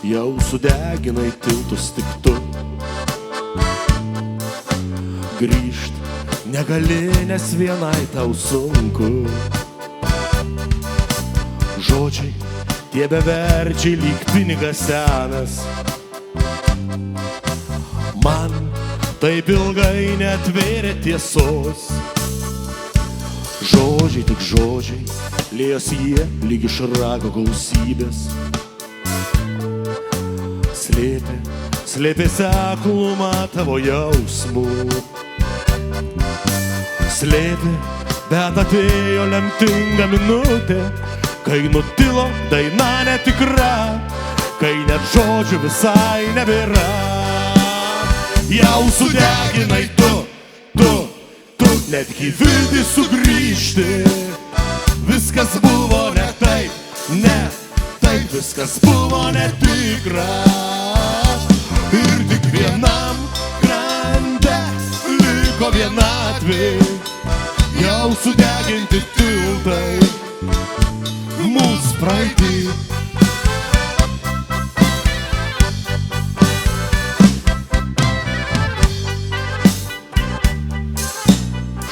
Jau sudeginai tiltus tik tu. Grįžt negali, nes vienai tau sunku. Žodžiai tie beverčiai lyg pinigas senas. Man taip ilgai neatvėrė tiesos. Žodžiai tik žodžiai, liejos jie lyg iš rago gausybės. Slėpė seklumą tavo jausmų. Slėpė, bet atėjo lemtinga minutė, kai nutilo daina netikra, kai net žodžių visai nebėra. Jau sudeginai tu, netgi viltį sugrįžti. Viskas buvo ne taip, viskas buvo netikra. Ir tik vienam krante liko vienatvė, jau sudeginti tiltai mūsų praeitį.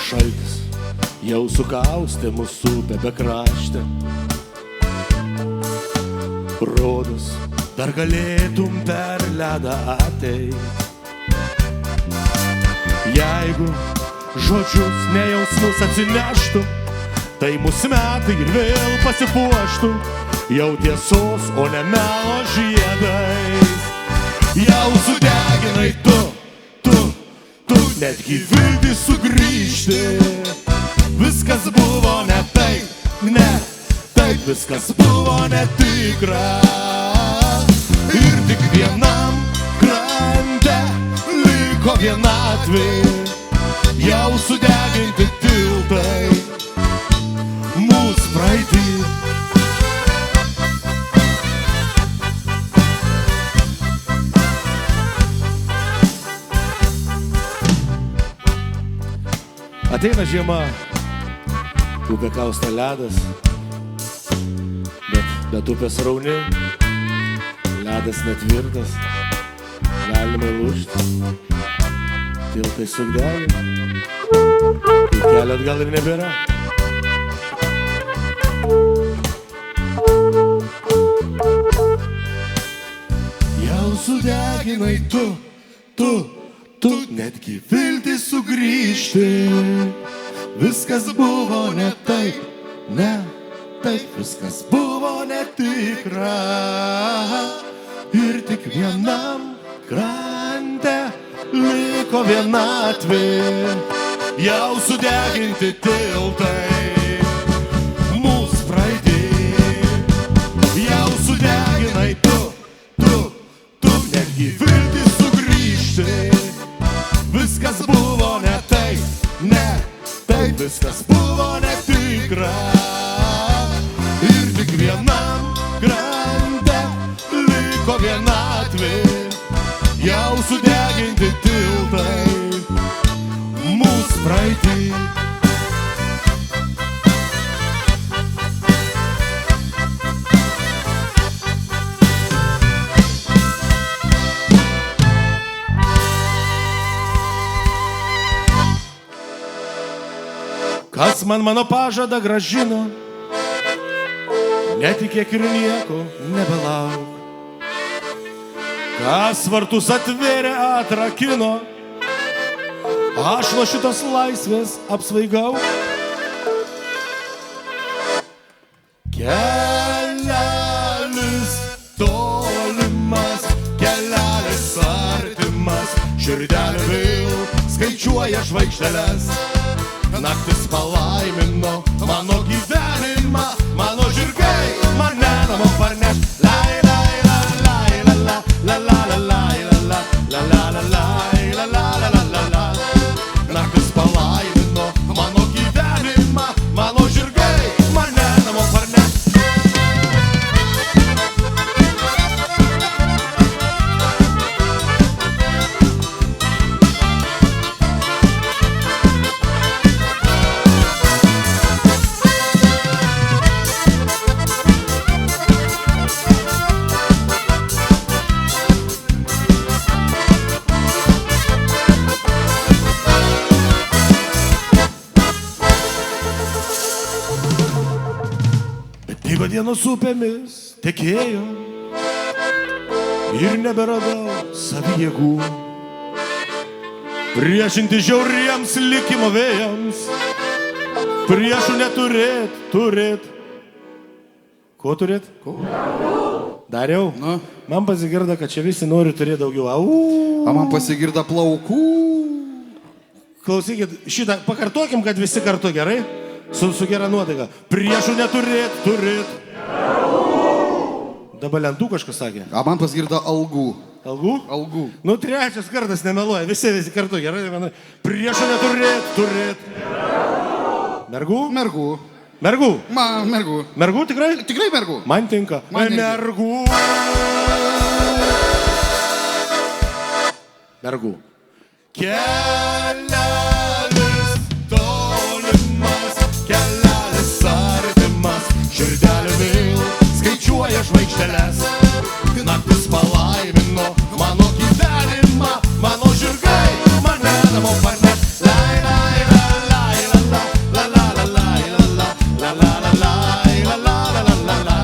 Šaltis jau sukaustė mūsų upę bekraštę. Rodos, dar galėtum per ledą ateit. Jeigu žodžius nejausmus atsineštų, tai mūsų metai ir vėl pasipuoštų jau tiesos, o ne melo žiedais. Jau sudeginai tu, netgi viltį sugrįžti. Viskas buvo ne taip, viskas buvo netikra. Ir tik vienam krante liko vienatvė, jau sudeginti tiltai mūsų praeitį. Ateina žiema, upė kausta ledas, bet upės rauni, ledas netvirtas, galima įlūžti, tiltai sugdegi, ir kelio atgal ir nebėra. Jau sudeginai tu, netgi viltį sugrįžti. Viskas buvo ne taip, viskas buvo netikra. Ir tik vienam krante liko vienatvė, jau sudeginti tiltai mūsų praeitį. Jau sudeginai tu, netgi viltį sugrįžti. Viskas buvo ne taip, viskas buvo netikra. Ir tik vienam krante liko vienatvė, jau sudeginti tiltai mūsų praeitį. kas man mano pažadą gražino, netikėk ir nieko nebelauk. Kas vartus atvėrė, atrakino, aš nuo šitos laisvės apsvaigau. Kelelis tolimas, kelelis artimas, širdelė vėl skaičiuoja žvaigždeles. Naktis palaimino mano gyvenimą, mano žirgai mane namo parneš. Lai, lai, lai, lai, la, la, la, la, la, lai, la, la, la, la, la, lai, la, la, la, la, la, la. Naktis palaimino mano gyvenimą, mano žirgai mane namo parneš. Dienos upėmis tekėjo ir neberadau savijėgų priešinti žiauriems likimo vėjams, priešų turėt. Ko turėt? Dariau? Man pasigirda, kad čia visi nori turėti daugiau. O man pasigirda plaukų. Klausykit, šitą pakartokim, kad visi kartu, gerai? Su gera nuotaika. Priešų turėt. Dabar lentų kažkas sakė. A man pasigirda algų. Algų? Algų. Nu, trečias kartas nemeluoja. Visi kartu, gerai? Priešų turėt. Mergų? Mergų. Mergų? Mergų. Mergų tikrai? Tikrai mergų. Man tinka. Mergų. Mergų. Kelelis tolimas, kelelis artimas, širdelė vėl skaičiuoja žvaigždeles. Naktis palaimino mano gyvenimą, mano žirgai mane namo parneš. Lai, lai, lai, lai, la, la, la, la, lai, la, la, la, la, la, lai, la, la, la, la, la, la.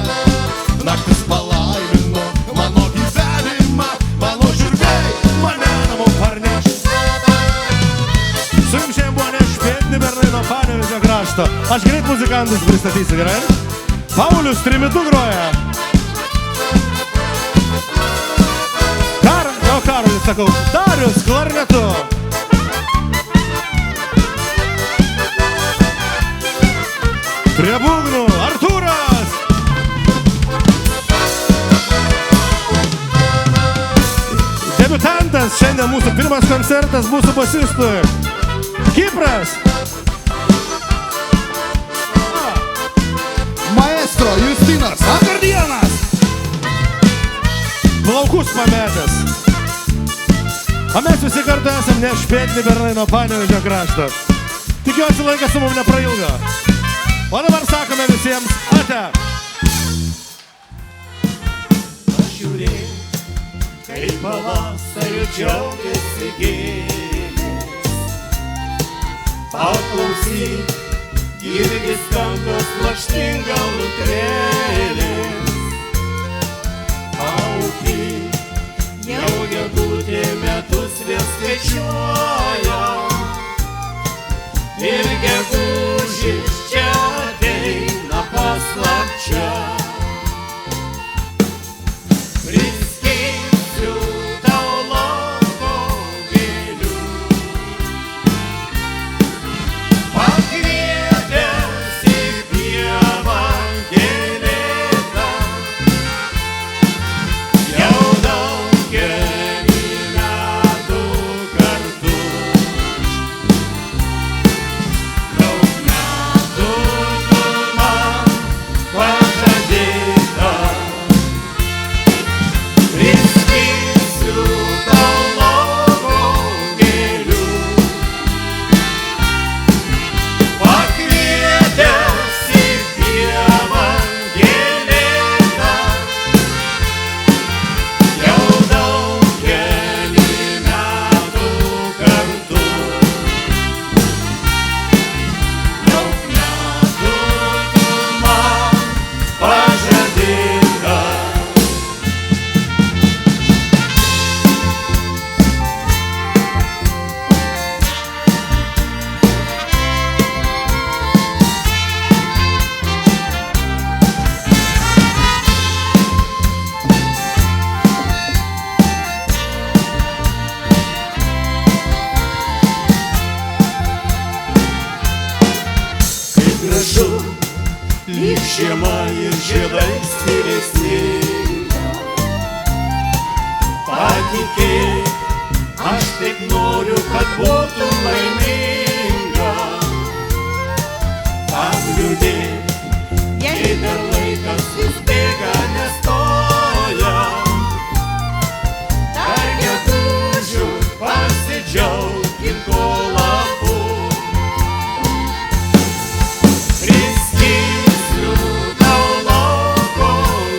Naktis palaimino mano gyvenimą, mano žirgai mane namo parneš. Su jums šiandien buvo nešpėtni bernai nuo Panevėžio krašto. Aš greit muzikantus pristatysiu, gerai? Paulius trimitu groja. Karolis, sakau, Darius klarnetu. Prie būgnų Artūras. Debiutantas šiandien mūsų pirmas koncertas mūsų basistui. Kipras. Maestro Justinas Akardienas. Plaukus pametęs. O mes visi kartu esam nešpėtni bernai nuo Panevėžio krašto. Tikiuosi laikas su mum neprailgo. O dabar sakome visiems ate. Pažiūrėk, kaip pavasariu džiaugiasi gėlės. Paklausyk, irgi skambios lakštingalų trėlės. Aukyk, jau gegutė metus vėl skaičiuoja. Ir gegužis čia ateina paslapčia. Priskeisiu tau lauko gėlių, pakvietęs į pievą gėlėtą. Jau daugelį metų kartu gražu, lyg žiema ir žiedai skiriasi. Patikėk, aš taip noriu, kad būtum laiminga. Kam liūdėt, jei dar laikas vis bėga nestoja. Dar gegužių pasidžiaukim kolapu. Priskysiu tau lauko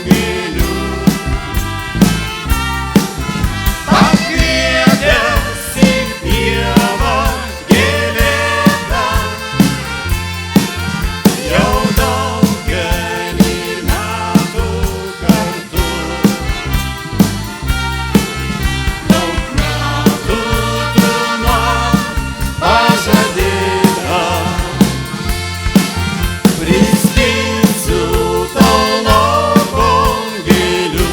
gėlių, pakvietęs į pievą gėlėtą. Jau daugelį metų kartu, daug metų tu man pažadėta. Priskysiu tau lauko gėlių,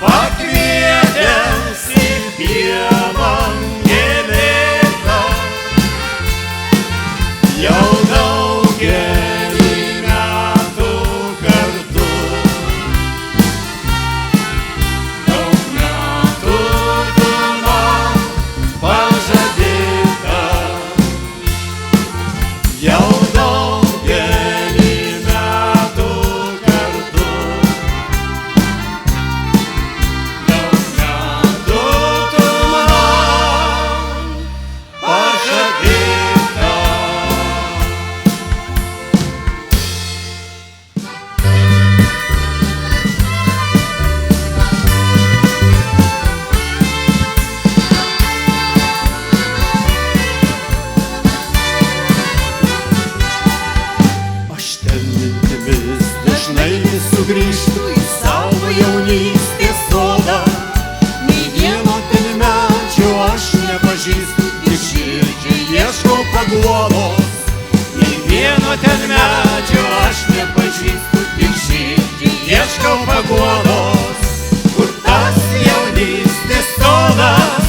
pakvietęs į pievą gėlėtą. Jau daugelį metų kartu, daug metų tu man pažadėta. Jau daugelį metų kartu, daug metų tu man pažadėta. Aš ten mintimis dažnai sugrįžtu į savo jaunystės sodą. Nei vieno ten medžio aš nepažįstu, tik širdžiai ieškau paguodos. Nei vieno ten medžio aš nepažįstu, tik širdžiai ieškau paguodos. Kur tas jaunystės sodas,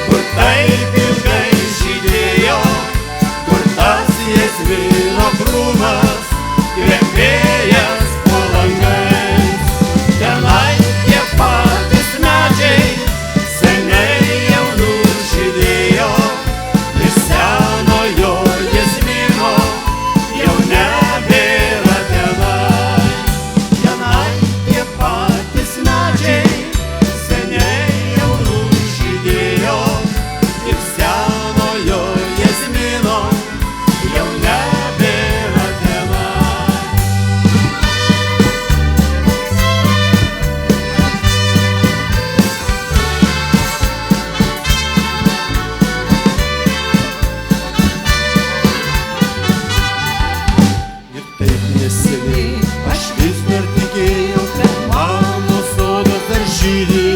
kur taip ilgai žydėjo, kur tas jazmino krūmas kvepėjęs po langais. Tenai tie patys medžiai seniai jau nužydėjo, ir senojo jazmino jau nebėra tenai. Tenai tie patys medžiai seniai jau nužydėjo, ir senojo jazmino jau nebėra tenai. Ir taip neseniai aš vis dar tikėjau, kad mano sodas dar žydi.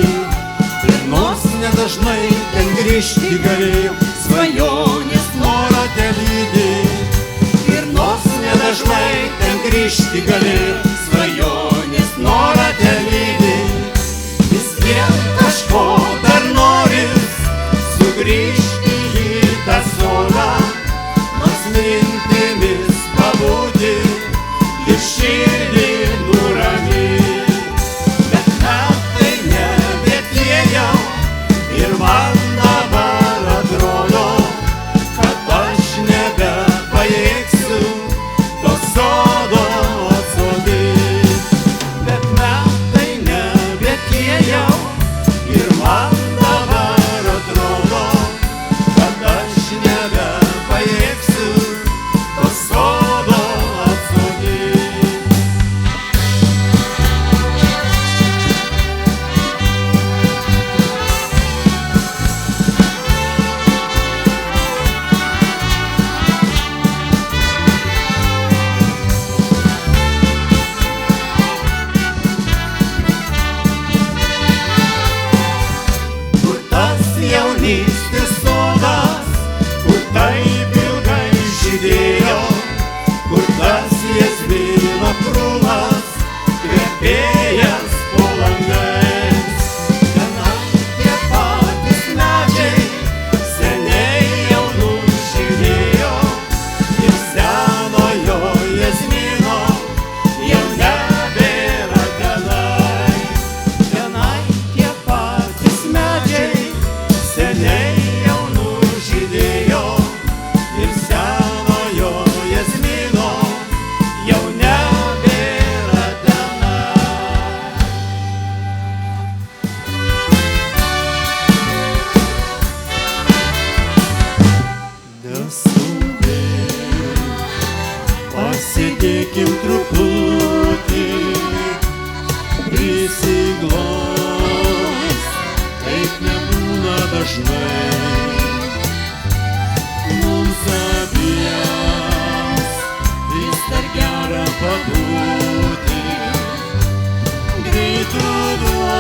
Ir nors nedažnai ten grįžti galėjau, svajonės norą telydi. Ir nors nedažnai ten grįžti galėjau, svajonės norą telydi. Vis vien kažko dar noris sugrįžti į tą sodą, nors mintimis pabūti ir širdį nuramint. Bet metai nebėtie jau, ir man dabar atrodo, kad aš nebepajėgsiu to sodo atsodinti. neskubėk, pasėdėkim truputį, prisiglaus, taip nebūna dažnai. Mums abiems vis dar gera pabūti, greit ruduo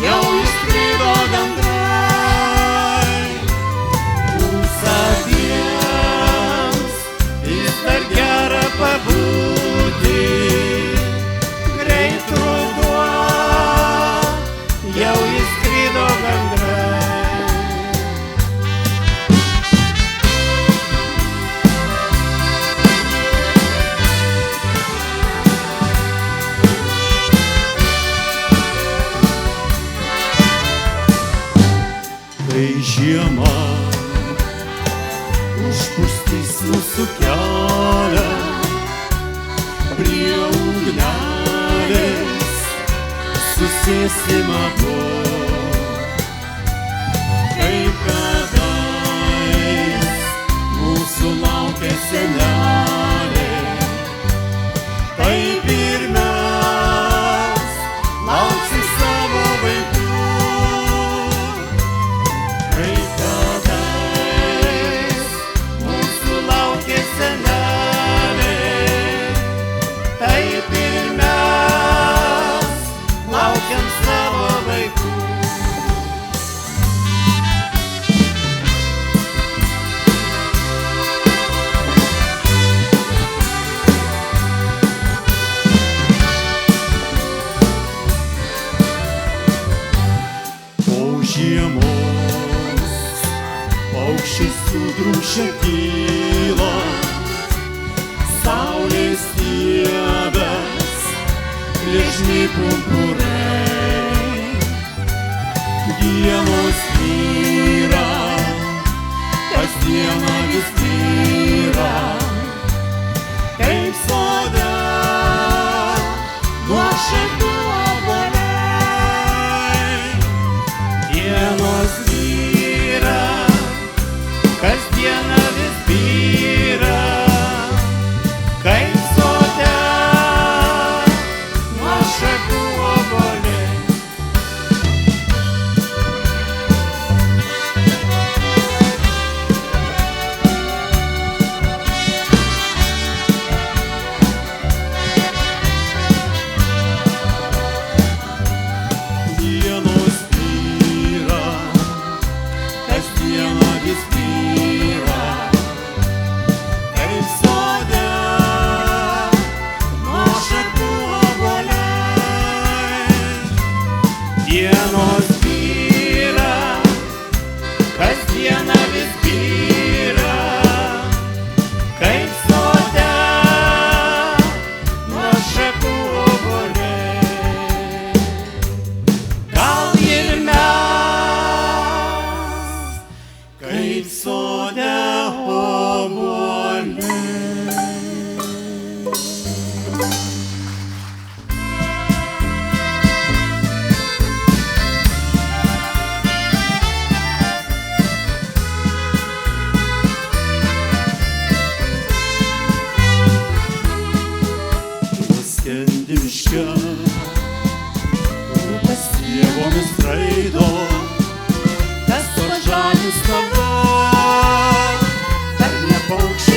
jau išskrido gandrai. Mums abiems vis dar gera pabūti, greit ruduo jau išskrido gandrai. Kai žiema užpustys mūsų kelią, prie ugnelės susėsim abu, kaip kadais mūsų laukia senelė, taip ir mes lauksim savo vaikų. Kaip kadais mūsų laukia senelė, taip ir mes laukiam savo vaikų. Po žiemos paukščiai sudrumšę kyla, saulės stiebes gležni pumpurai. Dienos vyra, kasdieną vis vyra, kaip sode nuo šakų obuoliai. Dienos vyra, kasdieną vis vyra, kaip sode nuo šakų obuoliai. Dienos vyra, kasdieną vis vyra, kaip sode nuo šakų obuoliai. Dienos vyra, kasdieną vis vyra, kaip sode nuo šakų obuoliai. Gal ir mes, kaip sode obuoliai. Paskendi miške, upės pievomis skraido, tas pažadins tave, dar ne paukščiai.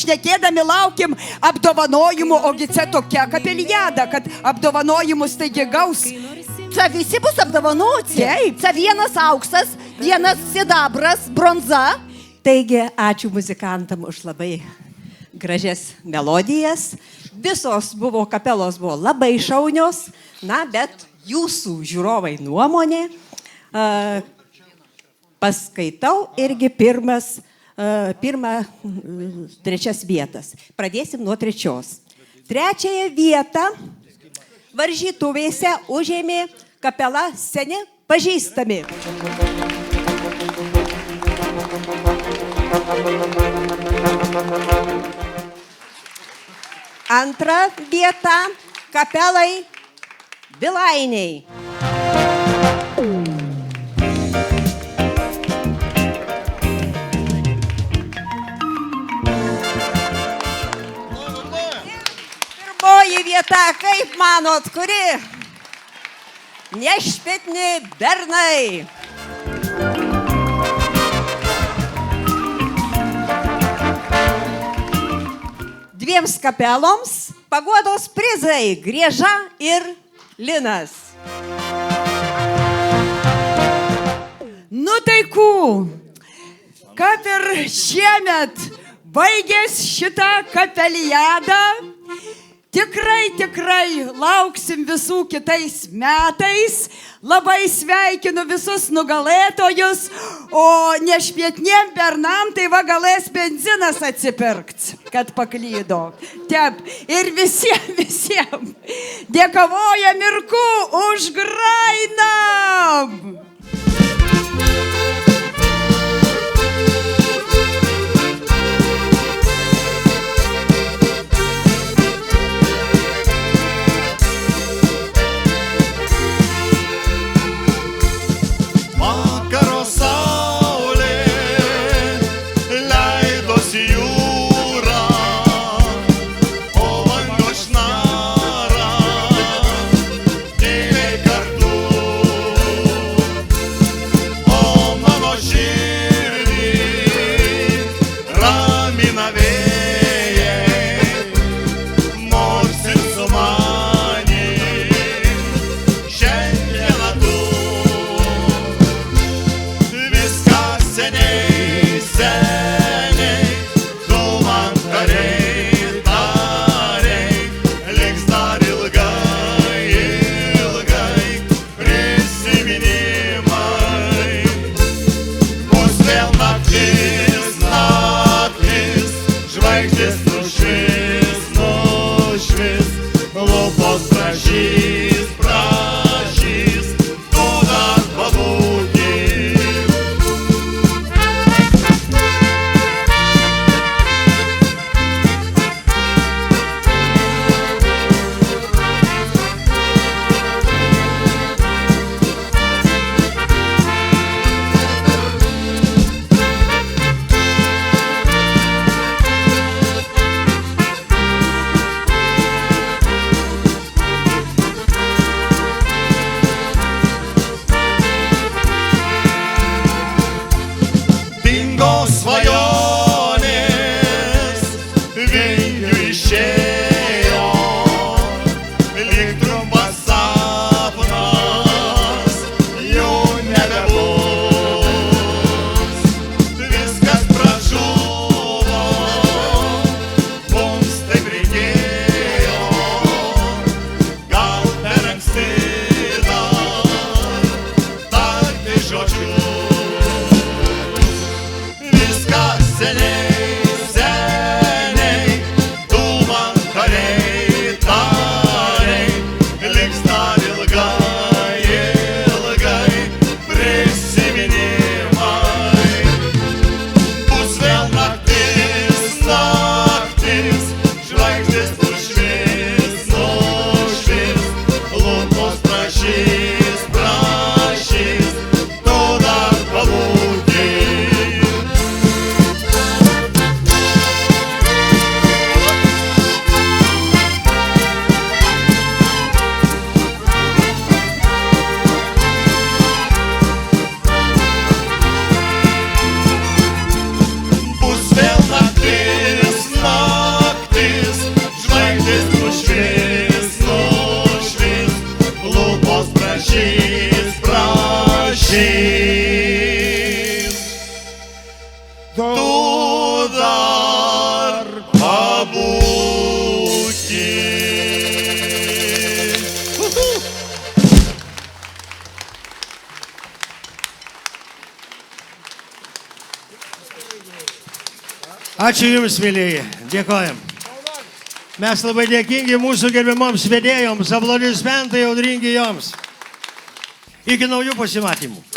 šnekėdami laukim apdovanojimų, ogi čia tokia kapeliada, kad apdovanojimus taigi gaus. Čia visi bus apdovanoti. Taip. Čia vienas auksas, vienas sidabras, bronza. Taigi, ačiū muzikantam už labai gražias melodijas. Visos kapelos buvo labai šaunios, na, bet jūsų žiūrovai nuomonė. Paskaitau irgi trečias vietas. Pradėsim nuo trečios. Trečiąją vietą varžytuvėse užėmė kapela Seni pažįstami. Antra vieta kapelai Bilainiai. Pirmoji vieta, kaip manot, kuri? Nešpetni bernai. Dviems kapeloms paguodos prizai Grieža ir Linas. Nu taikų, kad ir šiemet baigės šitą kapeliadą, tikrai lauksim visų kitais metais. Labai sveikinu visus nugalėtojus, o nešpietniem bernam tai va galės benzinas atsipirkt, kad paklydo. Taip, ir visiems dėkavojam Mirku už Grainam. Ačiū Jums, mėlyje. Dėkojam. Mes labai dėkingi mūsų gerbiamoms vedėjoms, aplodismentai audringi joms. Iki naujų pasimatymų.